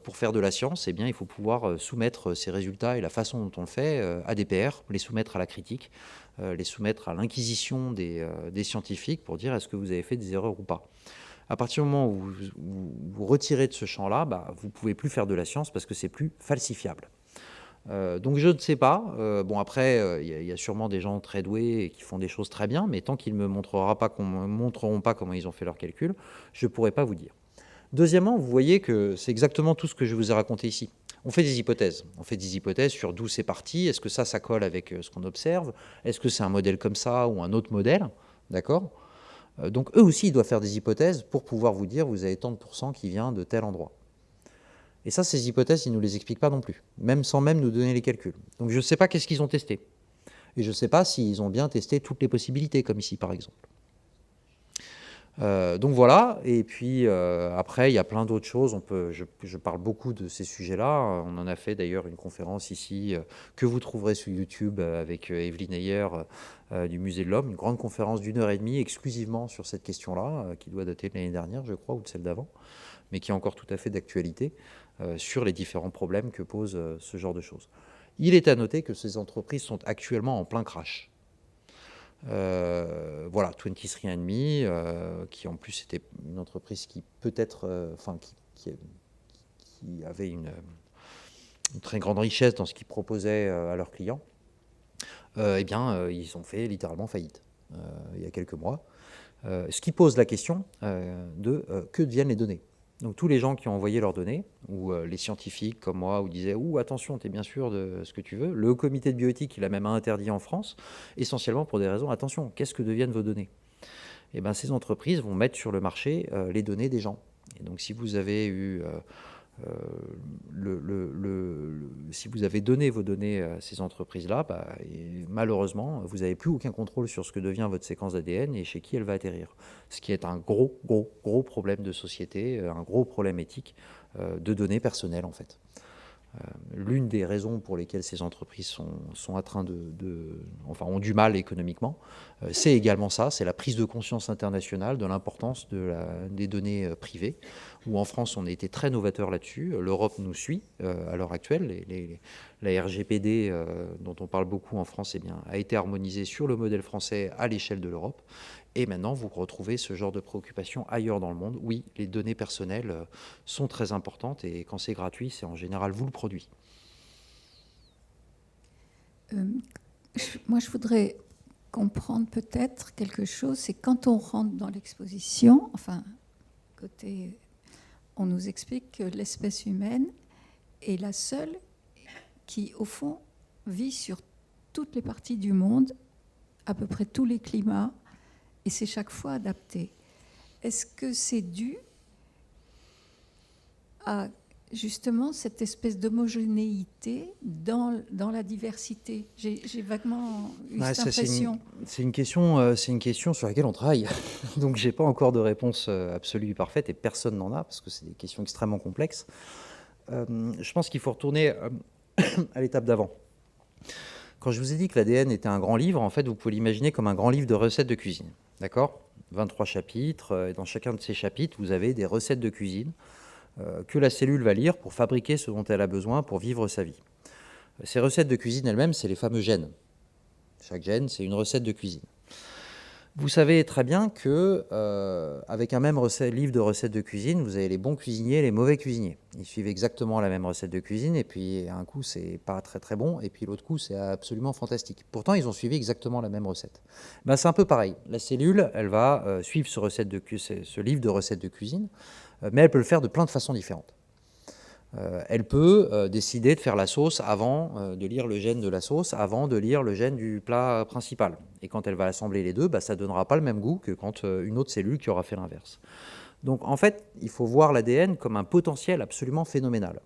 Pour faire de la science, eh bien, il faut pouvoir soumettre ces résultats et la façon dont on le fait à des pairs, les soumettre à la critique, les soumettre à l'inquisition des scientifiques pour dire est-ce que vous avez fait des erreurs ou pas. À partir du moment où vous retirez de ce champ-là, vous ne pouvez plus faire de la science parce que c'est plus falsifiable. Donc je ne sais pas. Bon, après, il y a sûrement des gens très doués et qui font des choses très bien, mais tant qu'ils ne me montreront pas comment ils ont fait leurs calculs, je ne pourrai pas vous dire. Deuxièmement, vous voyez que c'est exactement tout ce que je vous ai raconté ici. On fait des hypothèses. On fait des hypothèses sur d'où c'est parti. Est-ce que ça colle avec ce qu'on observe? Est-ce que c'est un modèle comme ça ou un autre modèle? D'accord? Donc eux aussi, ils doivent faire des hypothèses pour pouvoir vous dire vous avez tant de pourcents qui vient de tel endroit. Et ça, ces hypothèses, ils ne nous les expliquent pas non plus, même sans même nous donner les calculs. Donc je ne sais pas qu'est-ce qu'ils ont testé. Et je ne sais pas s'ils ont bien testé toutes les possibilités, comme ici par exemple. Donc voilà, et puis après il y a plein d'autres choses. Je parle beaucoup de ces sujets-là. On en a fait d'ailleurs une conférence ici que vous trouverez sur YouTube avec Evelyne Ayer du Musée de l'Homme, une grande conférence d'1h30 exclusivement sur cette question-là, qui doit dater de l'année dernière, je crois, ou de celle d'avant, mais qui est encore tout à fait d'actualité sur les différents problèmes que pose ce genre de choses. Il est à noter que ces entreprises sont actuellement en plein crash. Voilà, 23andMe, qui en plus était une entreprise qui peut-être, qui avait une très grande richesse dans ce qu'ils proposaient à leurs clients, eh bien, ils ont fait littéralement faillite il y a quelques mois. Ce qui pose la question de que deviennent les données. Donc tous les gens qui ont envoyé leurs données, ou les scientifiques comme moi, ou disaient « Ouh, attention, tu es bien sûr de ce que tu veux ». Le comité de bioéthique, il a même interdit en France, essentiellement pour des raisons « Attention, qu'est-ce que deviennent vos données ?» Eh bien, ces entreprises vont mettre sur le marché les données des gens. Et donc si vous avez eu... si vous avez donné vos données à ces entreprises-là, malheureusement, vous n'avez plus aucun contrôle sur ce que devient votre séquence d'ADN et chez qui elle va atterrir. Ce qui est un gros problème de société, un gros problème éthique de données personnelles, en fait. L'une des raisons pour lesquelles ces entreprises sont en train ont du mal économiquement, c'est également ça, c'est la prise de conscience internationale de l'importance des données privées, où en France on a été très novateur là-dessus, l'Europe nous suit à l'heure actuelle, la RGPD dont on parle beaucoup en France a été harmonisée sur le modèle français à l'échelle de l'Europe, et maintenant vous retrouvez ce genre de préoccupation ailleurs dans le monde. Oui, les données personnelles sont très importantes, et quand c'est gratuit, c'est en général vous le produit. Moi je voudrais comprendre peut-être quelque chose, c'est quand on rentre dans l'exposition, on nous explique que l'espèce humaine est la seule qui, au fond, vit sur toutes les parties du monde, à peu près tous les climats, et c'est chaque fois adapté. Est-ce que c'est dû à justement cette espèce d'homogénéité dans la diversité? J'ai vaguement eu cette impression. C'est une question sur laquelle on travaille. Donc j'ai pas encore de réponse absolue et parfaite, et personne n'en a, parce que c'est des questions extrêmement complexes. Je pense qu'il faut retourner à l'étape d'avant. Quand je vous ai dit que l'ADN était un grand livre, en fait, vous pouvez l'imaginer comme un grand livre de recettes de cuisine. D'accord ? 23 chapitres, et dans chacun de ces chapitres, vous avez des recettes de cuisine que la cellule va lire pour fabriquer ce dont elle a besoin pour vivre sa vie. Ces recettes de cuisine elles-mêmes, c'est les fameux gènes. Chaque gène, c'est une recette de cuisine. Vous savez très bien que avec un même livre de recettes de cuisine, vous avez les bons cuisiniers et les mauvais cuisiniers. Ils suivent exactement la même recette de cuisine, et puis un coup, c'est pas très très bon, et puis l'autre coup, c'est absolument fantastique. Pourtant, ils ont suivi exactement la même recette. C'est un peu pareil. La cellule, elle va suivre ce livre de recettes de cuisine, mais elle peut le faire de plein de façons différentes. Elle peut décider de faire la sauce avant de lire le gène de la sauce, avant de lire le gène du plat principal. Et quand elle va assembler les deux, ça ne donnera pas le même goût que quand une autre cellule qui aura fait l'inverse. Donc en fait, il faut voir l'ADN comme un potentiel absolument phénoménal.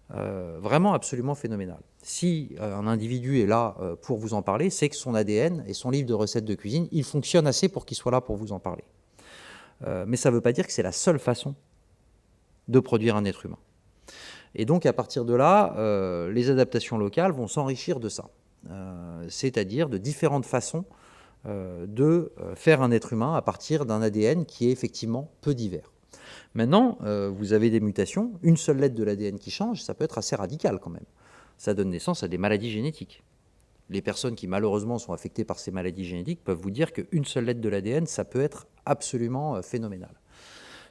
Vraiment absolument phénoménal. Si un individu est là pour vous en parler, c'est que son ADN et son livre de recettes de cuisine, il fonctionne assez pour qu'il soit là pour vous en parler. Mais ça ne veut pas dire que c'est la seule façon de produire un être humain. Et donc, à partir de là, les adaptations locales vont s'enrichir de ça. C'est-à-dire de différentes façons de faire un être humain à partir d'un ADN qui est effectivement peu divers. Maintenant, vous avez des mutations. Une seule lettre de l'ADN qui change, ça peut être assez radical quand même. Ça donne naissance à des maladies génétiques. Les personnes qui malheureusement sont affectées par ces maladies génétiques peuvent vous dire qu'une seule lettre de l'ADN, ça peut être absolument phénoménal.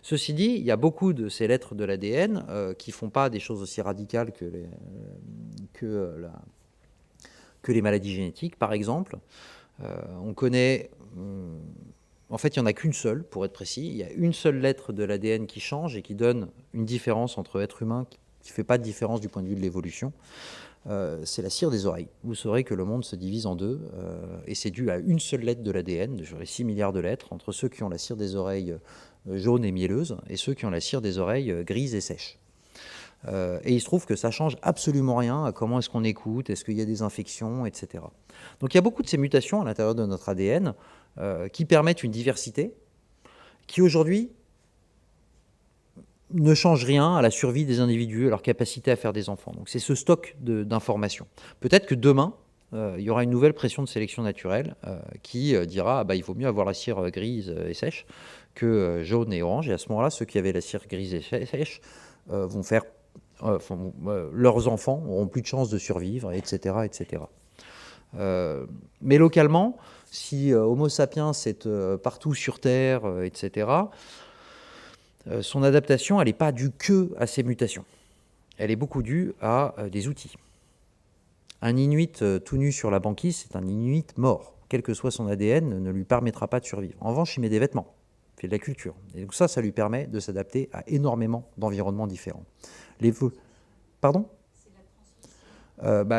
Ceci dit, il y a beaucoup de ces lettres de l'ADN qui ne font pas des choses aussi radicales que les maladies génétiques, par exemple. On connaît... en fait, il n'y en a qu'une seule, pour être précis. Il y a une seule lettre de l'ADN qui change et qui donne une différence entre êtres humains qui ne fait pas de différence du point de vue de l'évolution. c'est la cire des oreilles. Vous saurez que le monde se divise en deux, et c'est dû à une seule lettre de l'ADN, sur les 6 milliards de lettres, entre ceux qui ont la cire des oreilles jaune et mielleuse et ceux qui ont la cire des oreilles grise et sèche. Et il se trouve que ça change absolument rien à comment est-ce qu'on écoute, est-ce qu'il y a des infections, etc. Donc il y a beaucoup de ces mutations à l'intérieur de notre ADN qui permettent une diversité qui aujourd'hui ne change rien à la survie des individus, à leur capacité à faire des enfants. Donc c'est ce stock d'informations. Peut-être que demain, il y aura une nouvelle pression de sélection naturelle qui dira il vaut mieux avoir la cire grise et sèche que jaune et orange. Et à ce moment-là, ceux qui avaient la cire grise et sèche vont faire... leurs enfants n'auront plus de chances de survivre, etc. etc. Mais localement, si Homo sapiens est partout sur Terre, etc., son adaptation, elle n'est pas due que à ces mutations. Elle est beaucoup due à des outils. Un Inuit tout nu sur la banquise, c'est un Inuit mort. Quel que soit son ADN, ne lui permettra pas de survivre. En revanche, il met des vêtements, il fait de la culture. Et donc ça lui permet de s'adapter à énormément d'environnements différents. Pardon ?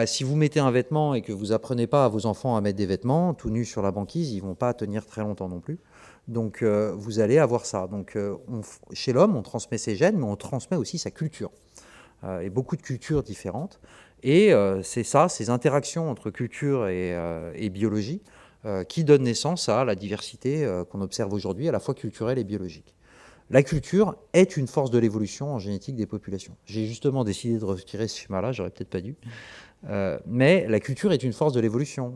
Si vous mettez un vêtement et que vous apprenez pas à vos enfants à mettre des vêtements tout nus sur la banquise, ils vont pas tenir très longtemps non plus. Donc vous allez avoir ça. Donc chez l'homme, on transmet ses gènes, mais on transmet aussi sa culture. Et beaucoup de cultures différentes. Et c'est ça, ces interactions entre culture et biologie, qui donnent naissance à la diversité qu'on observe aujourd'hui, à la fois culturelle et biologique. La culture est une force de l'évolution en génétique des populations. J'ai justement décidé de retirer ce schéma-là, j'aurais peut-être pas dû. Mais la culture est une force de l'évolution.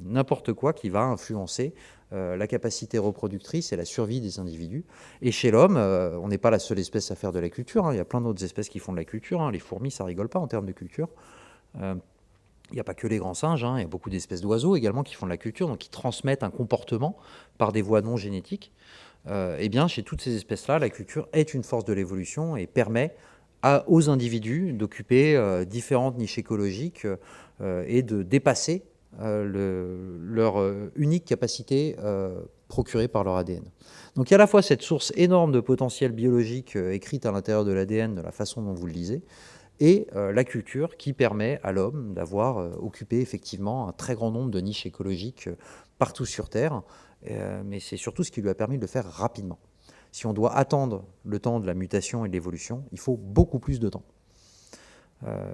N'importe quoi qui va influencer la capacité reproductrice et la survie des individus. Et chez l'homme, on n'est pas la seule espèce à faire de la culture. Hein. Il y a plein d'autres espèces qui font de la culture. Hein. Les fourmis, ça rigole pas en termes de culture. Il n'y a pas que les grands singes. Hein. Il y a beaucoup d'espèces d'oiseaux également qui font de la culture, donc qui transmettent un comportement par des voies non génétiques. Eh bien, chez toutes ces espèces-là, la culture est une force de l'évolution et permet aux individus d'occuper différentes niches écologiques et de dépasser leur unique capacité procurée par leur ADN. Donc il y a à la fois cette source énorme de potentiel biologique écrite à l'intérieur de l'ADN de la façon dont vous le lisez, et la culture qui permet à l'homme d'avoir occupé effectivement un très grand nombre de niches écologiques partout sur Terre, mais c'est surtout ce qui lui a permis de le faire rapidement. Si on doit attendre le temps de la mutation et de l'évolution, il faut beaucoup plus de temps.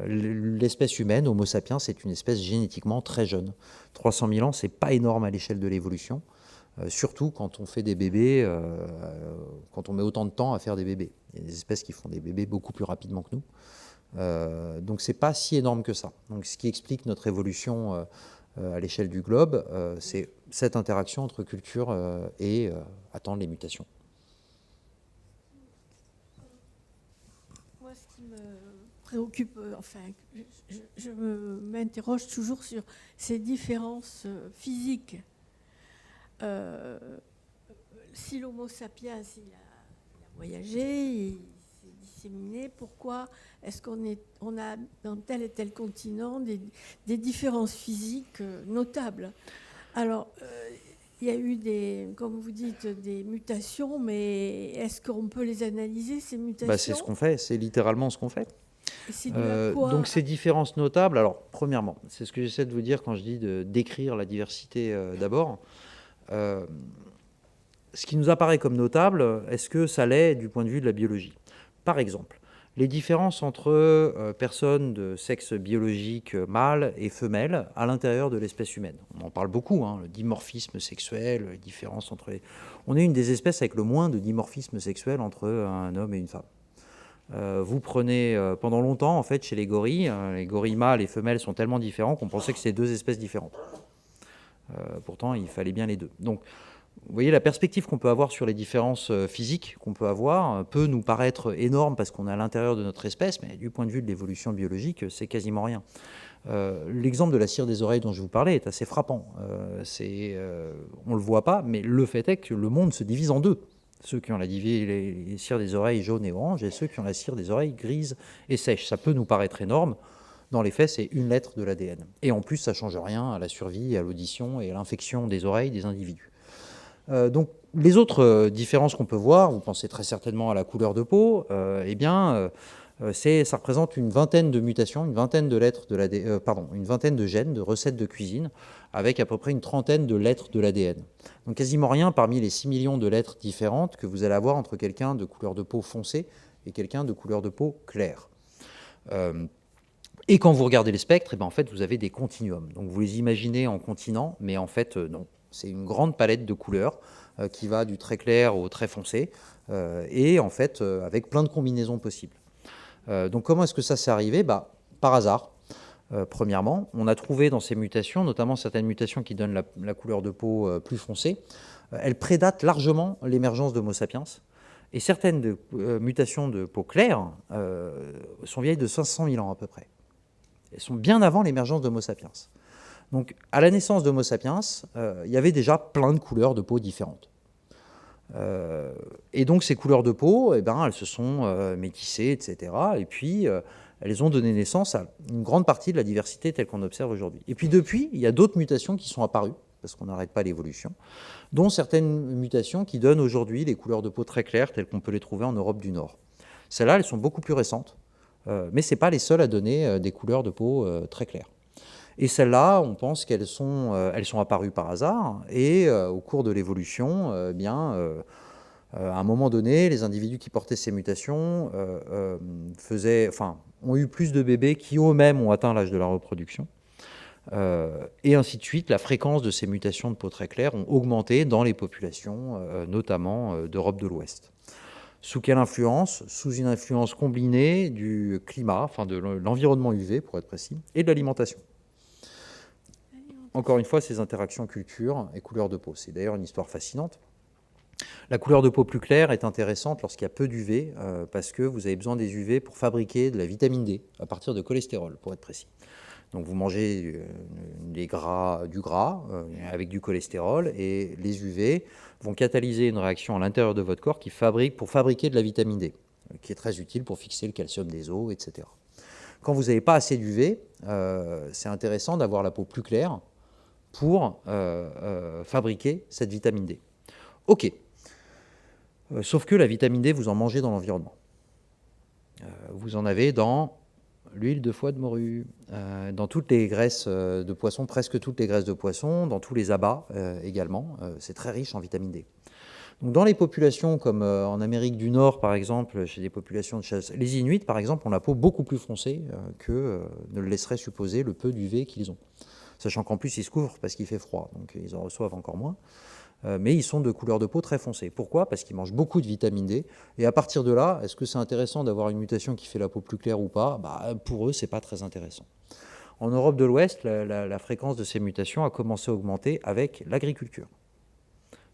L'espèce humaine, Homo sapiens, c'est une espèce génétiquement très jeune. 300 000 ans, c'est pas énorme à l'échelle de l'évolution, surtout quand on fait des bébés, quand on met autant de temps à faire des bébés. Il y a des espèces qui font des bébés beaucoup plus rapidement que nous. Donc c'est pas si énorme que ça. Donc ce qui explique notre évolution à l'échelle du globe, c'est cette interaction entre culture et attendre les mutations. Moi, ce qui me préoccupe, je m'interroge toujours sur ces différences physiques. Si l'Homo sapiens il a voyagé, il s'est disséminé, pourquoi est-ce qu'on a dans tel et tel continent des différences physiques notables? Alors, il y a eu comme vous dites, des mutations, mais est-ce qu'on peut les analyser, ces mutations? C'est ce qu'on fait, c'est littéralement ce qu'on fait. Et c'est dû à quoi? Donc ces différences notables, alors premièrement, c'est ce que j'essaie de vous dire quand je dis de décrire la diversité d'abord. Ce qui nous apparaît comme notable, est-ce que ça l'est du point de vue de la biologie? Par exemple, les différences entre personnes de sexe biologique mâle et femelle à l'intérieur de l'espèce humaine. On en parle beaucoup, hein, le dimorphisme sexuel, les différences entre les... On est une des espèces avec le moins de dimorphisme sexuel entre un homme et une femme. Vous prenez pendant longtemps, en fait, chez les gorilles mâles et femelles sont tellement différents qu'on pensait que c'était deux espèces différentes. Pourtant, il fallait bien les deux. Donc, vous voyez, la perspective qu'on peut avoir sur les différences physiques qu'on peut avoir peut nous paraître énorme parce qu'on est à l'intérieur de notre espèce, mais du point de vue de l'évolution biologique, c'est quasiment rien. L'exemple de la cire des oreilles dont je vous parlais est assez frappant. On ne le voit pas, mais le fait est que le monde se divise en deux. Ceux qui ont les cires des oreilles jaunes et oranges et ceux qui ont la cire des oreilles grises et sèches. Ça peut nous paraître énorme. Dans les faits, c'est une lettre de l'ADN. Et en plus, ça ne change rien à la survie, à l'audition et à l'infection des oreilles des individus. Donc, les autres différences qu'on peut voir, vous pensez très certainement à la couleur de peau, Ça représente une vingtaine de mutations, une vingtaine de lettres de une vingtaine de gènes, de recettes de cuisine, avec à peu près une trentaine de lettres de l'ADN. Donc quasiment rien parmi les 6 millions de lettres différentes que vous allez avoir entre quelqu'un de couleur de peau foncée et quelqu'un de couleur de peau claire. Et quand vous regardez les spectres, en fait, vous avez des continuums. Donc vous les imaginez en continents, mais en fait, non. C'est une grande palette de couleurs qui va du très clair au très foncé, et en fait, avec plein de combinaisons possibles. Donc comment est-ce que ça s'est arrivé? Par hasard. Premièrement, on a trouvé dans ces mutations, notamment certaines mutations qui donnent la couleur de peau plus foncée, elles prédatent largement l'émergence d'Homo sapiens. Et certaines mutations de peau claire sont vieilles de 500 000 ans à peu près. Elles sont bien avant l'émergence d'Homo sapiens. Donc à la naissance d'Homo sapiens, il y avait déjà plein de couleurs de peau différentes. Et donc ces couleurs de peau, elles se sont métissées, etc. Et puis elles ont donné naissance à une grande partie de la diversité telle qu'on observe aujourd'hui. Et puis depuis, il y a d'autres mutations qui sont apparues, parce qu'on n'arrête pas l'évolution, dont certaines mutations qui donnent aujourd'hui des couleurs de peau très claires telles qu'on peut les trouver en Europe du Nord. Celles-là, elles sont beaucoup plus récentes, mais ce n'est pas les seules à donner des couleurs de peau très claires. Et celles-là, on pense qu'elles sont apparues par hasard, et au cours de l'évolution, à un moment donné, les individus qui portaient ces mutations ont eu plus de bébés qui eux-mêmes ont atteint l'âge de la reproduction. Et ainsi de suite, la fréquence de ces mutations de peau très claire ont augmenté dans les populations, notamment d'Europe de l'Ouest. Sous quelle influence? Sous une influence combinée du climat, de l'environnement UV pour être précis, et de l'alimentation. Encore une fois, ces interactions culture et couleur de peau. C'est d'ailleurs une histoire fascinante. La couleur de peau plus claire est intéressante lorsqu'il y a peu d'UV, parce que vous avez besoin des UV pour fabriquer de la vitamine D, à partir de cholestérol, pour être précis. Donc vous mangez du gras avec du cholestérol, et les UV vont catalyser une réaction à l'intérieur de votre corps pour fabriquer de la vitamine D, qui est très utile pour fixer le calcium des os, etc. Quand vous n'avez pas assez d'UV, c'est intéressant d'avoir la peau plus claire pour fabriquer cette vitamine D. Ok. Sauf que la vitamine D, vous en mangez dans l'environnement. Vous en avez dans l'huile de foie de morue, dans toutes les graisses de poisson, presque toutes les graisses de poisson, dans tous les abats également. C'est très riche en vitamine D. Donc dans les populations comme en Amérique du Nord, par exemple, chez des populations de chasse, les Inuits, par exemple, ont la peau beaucoup plus foncée que ne le laisserait supposer le peu d'UV qu'ils ont. Sachant qu'en plus, ils se couvrent parce qu'il fait froid, donc ils en reçoivent encore moins. Mais ils sont de couleur de peau très foncée. Pourquoi? Parce qu'ils mangent beaucoup de vitamine D. Et à partir de là, est-ce que c'est intéressant d'avoir une mutation qui fait la peau plus claire ou pas? Pour eux, ce n'est pas très intéressant. En Europe de l'Ouest, la fréquence de ces mutations a commencé à augmenter avec l'agriculture.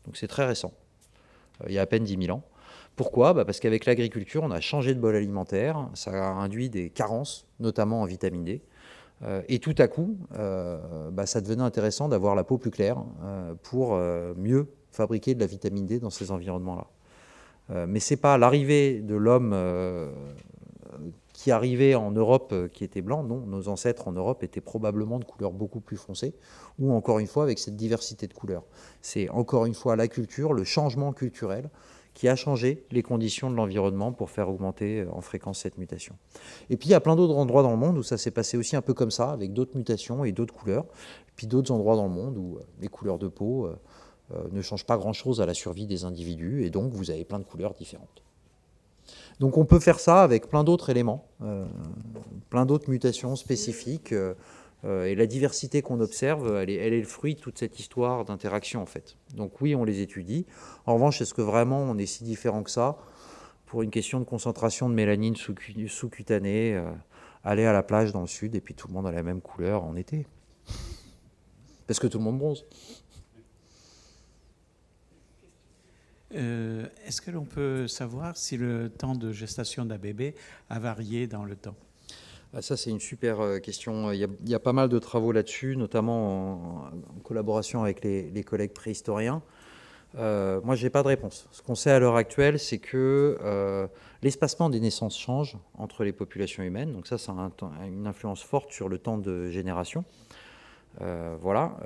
Donc c'est très récent, il y a à peine 10 000 ans. Pourquoi? Parce qu'avec l'agriculture, on a changé de bol alimentaire, ça a induit des carences, notamment en vitamine D. Et tout à coup, ça devenait intéressant d'avoir la peau plus claire pour mieux fabriquer de la vitamine D dans ces environnements-là. Mais ce n'est pas l'arrivée de l'homme qui arrivait en Europe qui était blanc. Non, nos ancêtres en Europe étaient probablement de couleur beaucoup plus foncée, ou encore une fois avec cette diversité de couleurs. C'est encore une fois la culture, le changement culturel qui a changé les conditions de l'environnement pour faire augmenter en fréquence cette mutation. Et puis il y a plein d'autres endroits dans le monde où ça s'est passé aussi un peu comme ça, avec d'autres mutations et d'autres couleurs. Puis d'autres endroits dans le monde où les couleurs de peau ne changent pas grand-chose à la survie des individus, et donc vous avez plein de couleurs différentes. Donc on peut faire ça avec plein d'autres éléments, plein d'autres mutations spécifiques, et la diversité qu'on observe, elle est le fruit de toute cette histoire d'interaction en fait. Donc oui, on les étudie. En revanche, est-ce que vraiment on est si différent que ça? Pour une question de concentration de mélanine sous-cutanée, aller à la plage dans le sud et puis tout le monde a la même couleur en été. Parce que tout le monde bronze. Est-ce que l'on peut savoir si le temps de gestation d'un bébé a varié dans le temps? Ça, c'est une super question. Il y a pas mal de travaux là-dessus, notamment en collaboration avec les collègues préhistoriens. Moi, je n'ai pas de réponse. Ce qu'on sait à l'heure actuelle, c'est que l'espacement des naissances change entre les populations humaines. Donc ça a une influence forte sur le temps de génération. Voilà,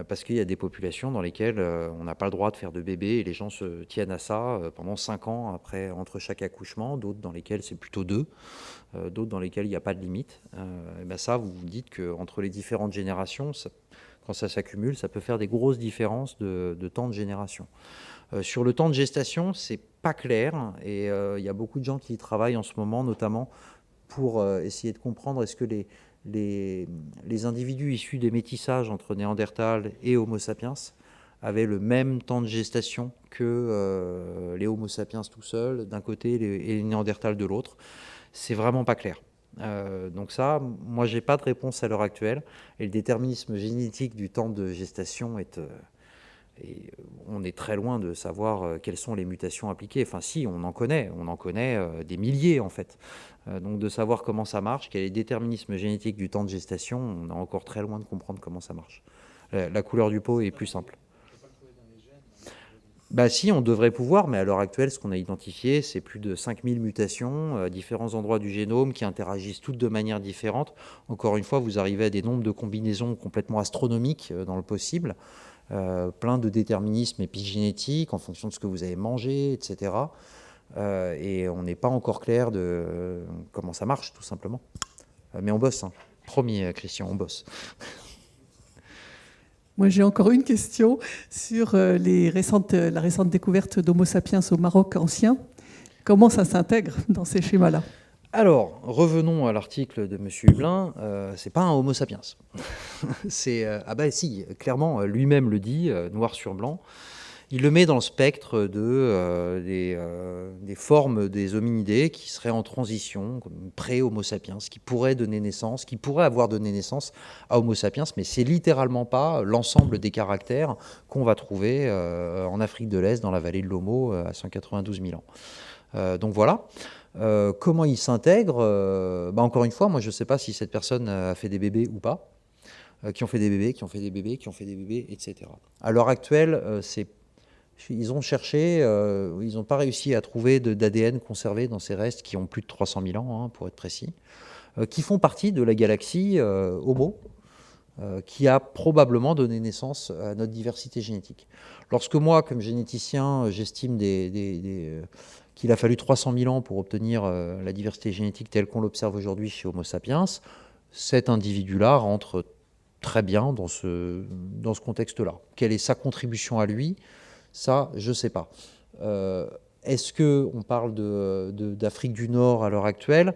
parce qu'il y a des populations dans lesquelles on n'a pas le droit de faire de bébé et les gens se tiennent à ça pendant 5 ans après, entre chaque accouchement, d'autres dans lesquelles c'est plutôt 2, d'autres dans lesquelles il n'y a pas de limite. Et ben ça, vous vous dites qu'entre les différentes générations, quand ça s'accumule, ça peut faire des grosses différences de temps de génération. Sur le temps de gestation, c'est pas clair et il y a beaucoup de gens qui y travaillent en ce moment, notamment pour essayer de comprendre est-ce que les individus issus des métissages entre Néandertal et Homo sapiens avaient le même temps de gestation que les Homo sapiens tout seuls d'un côté et les Néandertals de l'autre. C'est vraiment pas clair. Donc ça, moi j'ai pas de réponse à l'heure actuelle et le déterminisme génétique du temps de gestation et on est très loin de savoir quelles sont les mutations appliquées. Enfin si, on en connaît des milliers en fait. Donc de savoir comment ça marche, quel est le déterminisme génétique du temps de gestation, on est encore très loin de comprendre comment ça marche. La couleur du pot est plus simple. Bah si, on devrait pouvoir, mais à l'heure actuelle, ce qu'on a identifié, c'est plus de 5000 mutations à différents endroits du génome qui interagissent toutes de manière différente. Encore une fois, vous arrivez à des nombres de combinaisons complètement astronomiques dans le possible. Plein de déterminismes épigénétiques en fonction de ce que vous avez mangé, etc. Et on n'est pas encore clair de comment ça marche, tout simplement. Mais on bosse, hein. Promis, Christian, on bosse. Moi, j'ai encore une question sur la récente découverte d'Homo sapiens au Maroc ancien. Comment ça s'intègre dans ces schémas-là ? Alors, revenons à l'article de M. Hublin. C'est pas un Homo sapiens. Ah bah si, clairement, lui-même le dit, noir sur blanc. Il le met dans le spectre des formes des hominidés qui seraient en transition, comme pré-Homo sapiens, qui pourraient avoir donné naissance à Homo sapiens, mais c'est littéralement pas l'ensemble des caractères qu'on va trouver en Afrique de l'Est, dans la vallée de l'Omo, à 192 000 ans. Donc voilà. Comment il s'intègre encore une fois, moi je ne sais pas si cette personne a fait des bébés ou pas, qui ont fait des bébés, etc. À l'heure actuelle, ils ont cherché, ils n'ont pas réussi à trouver d'ADN conservé dans ces restes qui ont plus de 300 000 ans, hein, pour être précis, qui font partie de la galaxie Homo, qui a probablement donné naissance à notre diversité génétique. Lorsque moi, comme généticien, j'estime qu'il a fallu 300 000 ans pour obtenir la diversité génétique telle qu'on l'observe aujourd'hui chez Homo sapiens, cet individu-là rentre très bien dans ce contexte-là. Quelle est sa contribution à lui ? Ça, je ne sais pas. Est-ce qu'on parle d'Afrique du Nord à l'heure actuelle ?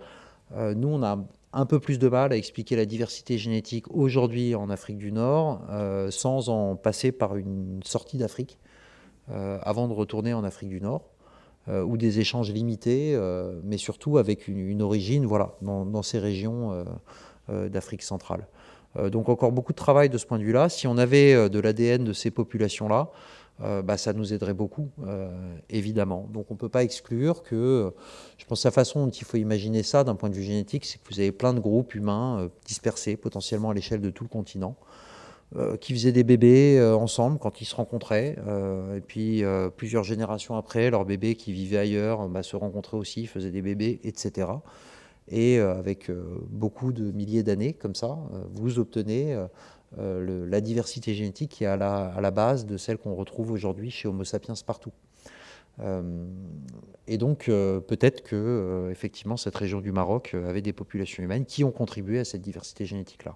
Nous, on a un peu plus de mal à expliquer la diversité génétique aujourd'hui en Afrique du Nord sans en passer par une sortie d'Afrique avant de retourner en Afrique du Nord ou des échanges limités, mais surtout avec une origine dans ces régions d'Afrique centrale. Donc encore beaucoup de travail de ce point de vue-là. Si on avait de l'ADN de ces populations-là, ça nous aiderait beaucoup, évidemment. Donc on ne peut pas exclure que, je pense que la façon dont il faut imaginer ça d'un point de vue génétique, c'est que vous avez plein de groupes humains dispersés potentiellement à l'échelle de tout le continent, qui faisaient des bébés ensemble quand ils se rencontraient, et puis plusieurs générations après, leurs bébés qui vivaient ailleurs se rencontraient aussi, faisaient des bébés, etc. Et avec beaucoup de milliers d'années comme ça, vous obtenez la diversité génétique qui est à la base de celle qu'on retrouve aujourd'hui chez Homo sapiens partout. Et donc peut-être que effectivement cette région du Maroc avait des populations humaines qui ont contribué à cette diversité génétique-là.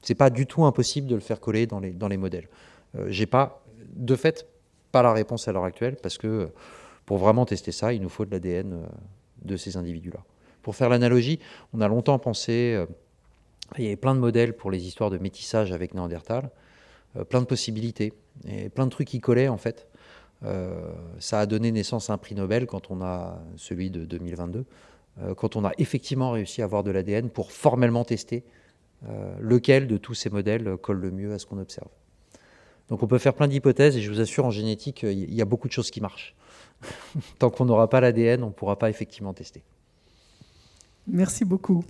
C'est pas du tout impossible de le faire coller dans les modèles. J'ai pas, de fait, pas la réponse à l'heure actuelle parce que pour vraiment tester ça, il nous faut de l'ADN de ces individus-là. Pour faire l'analogie, on a longtemps pensé, il y avait plein de modèles pour les histoires de métissage avec Néandertal, plein de possibilités et plein de trucs qui collaient en fait. Ça a donné naissance à un prix Nobel quand on a celui de 2022, quand on a effectivement réussi à avoir de l'ADN pour formellement tester lequel de tous ces modèles colle le mieux à ce qu'on observe. Donc on peut faire plein d'hypothèses et je vous assure en génétique, il y a beaucoup de choses qui marchent. Tant qu'on n'aura pas l'ADN, on ne pourra pas effectivement tester. Merci beaucoup.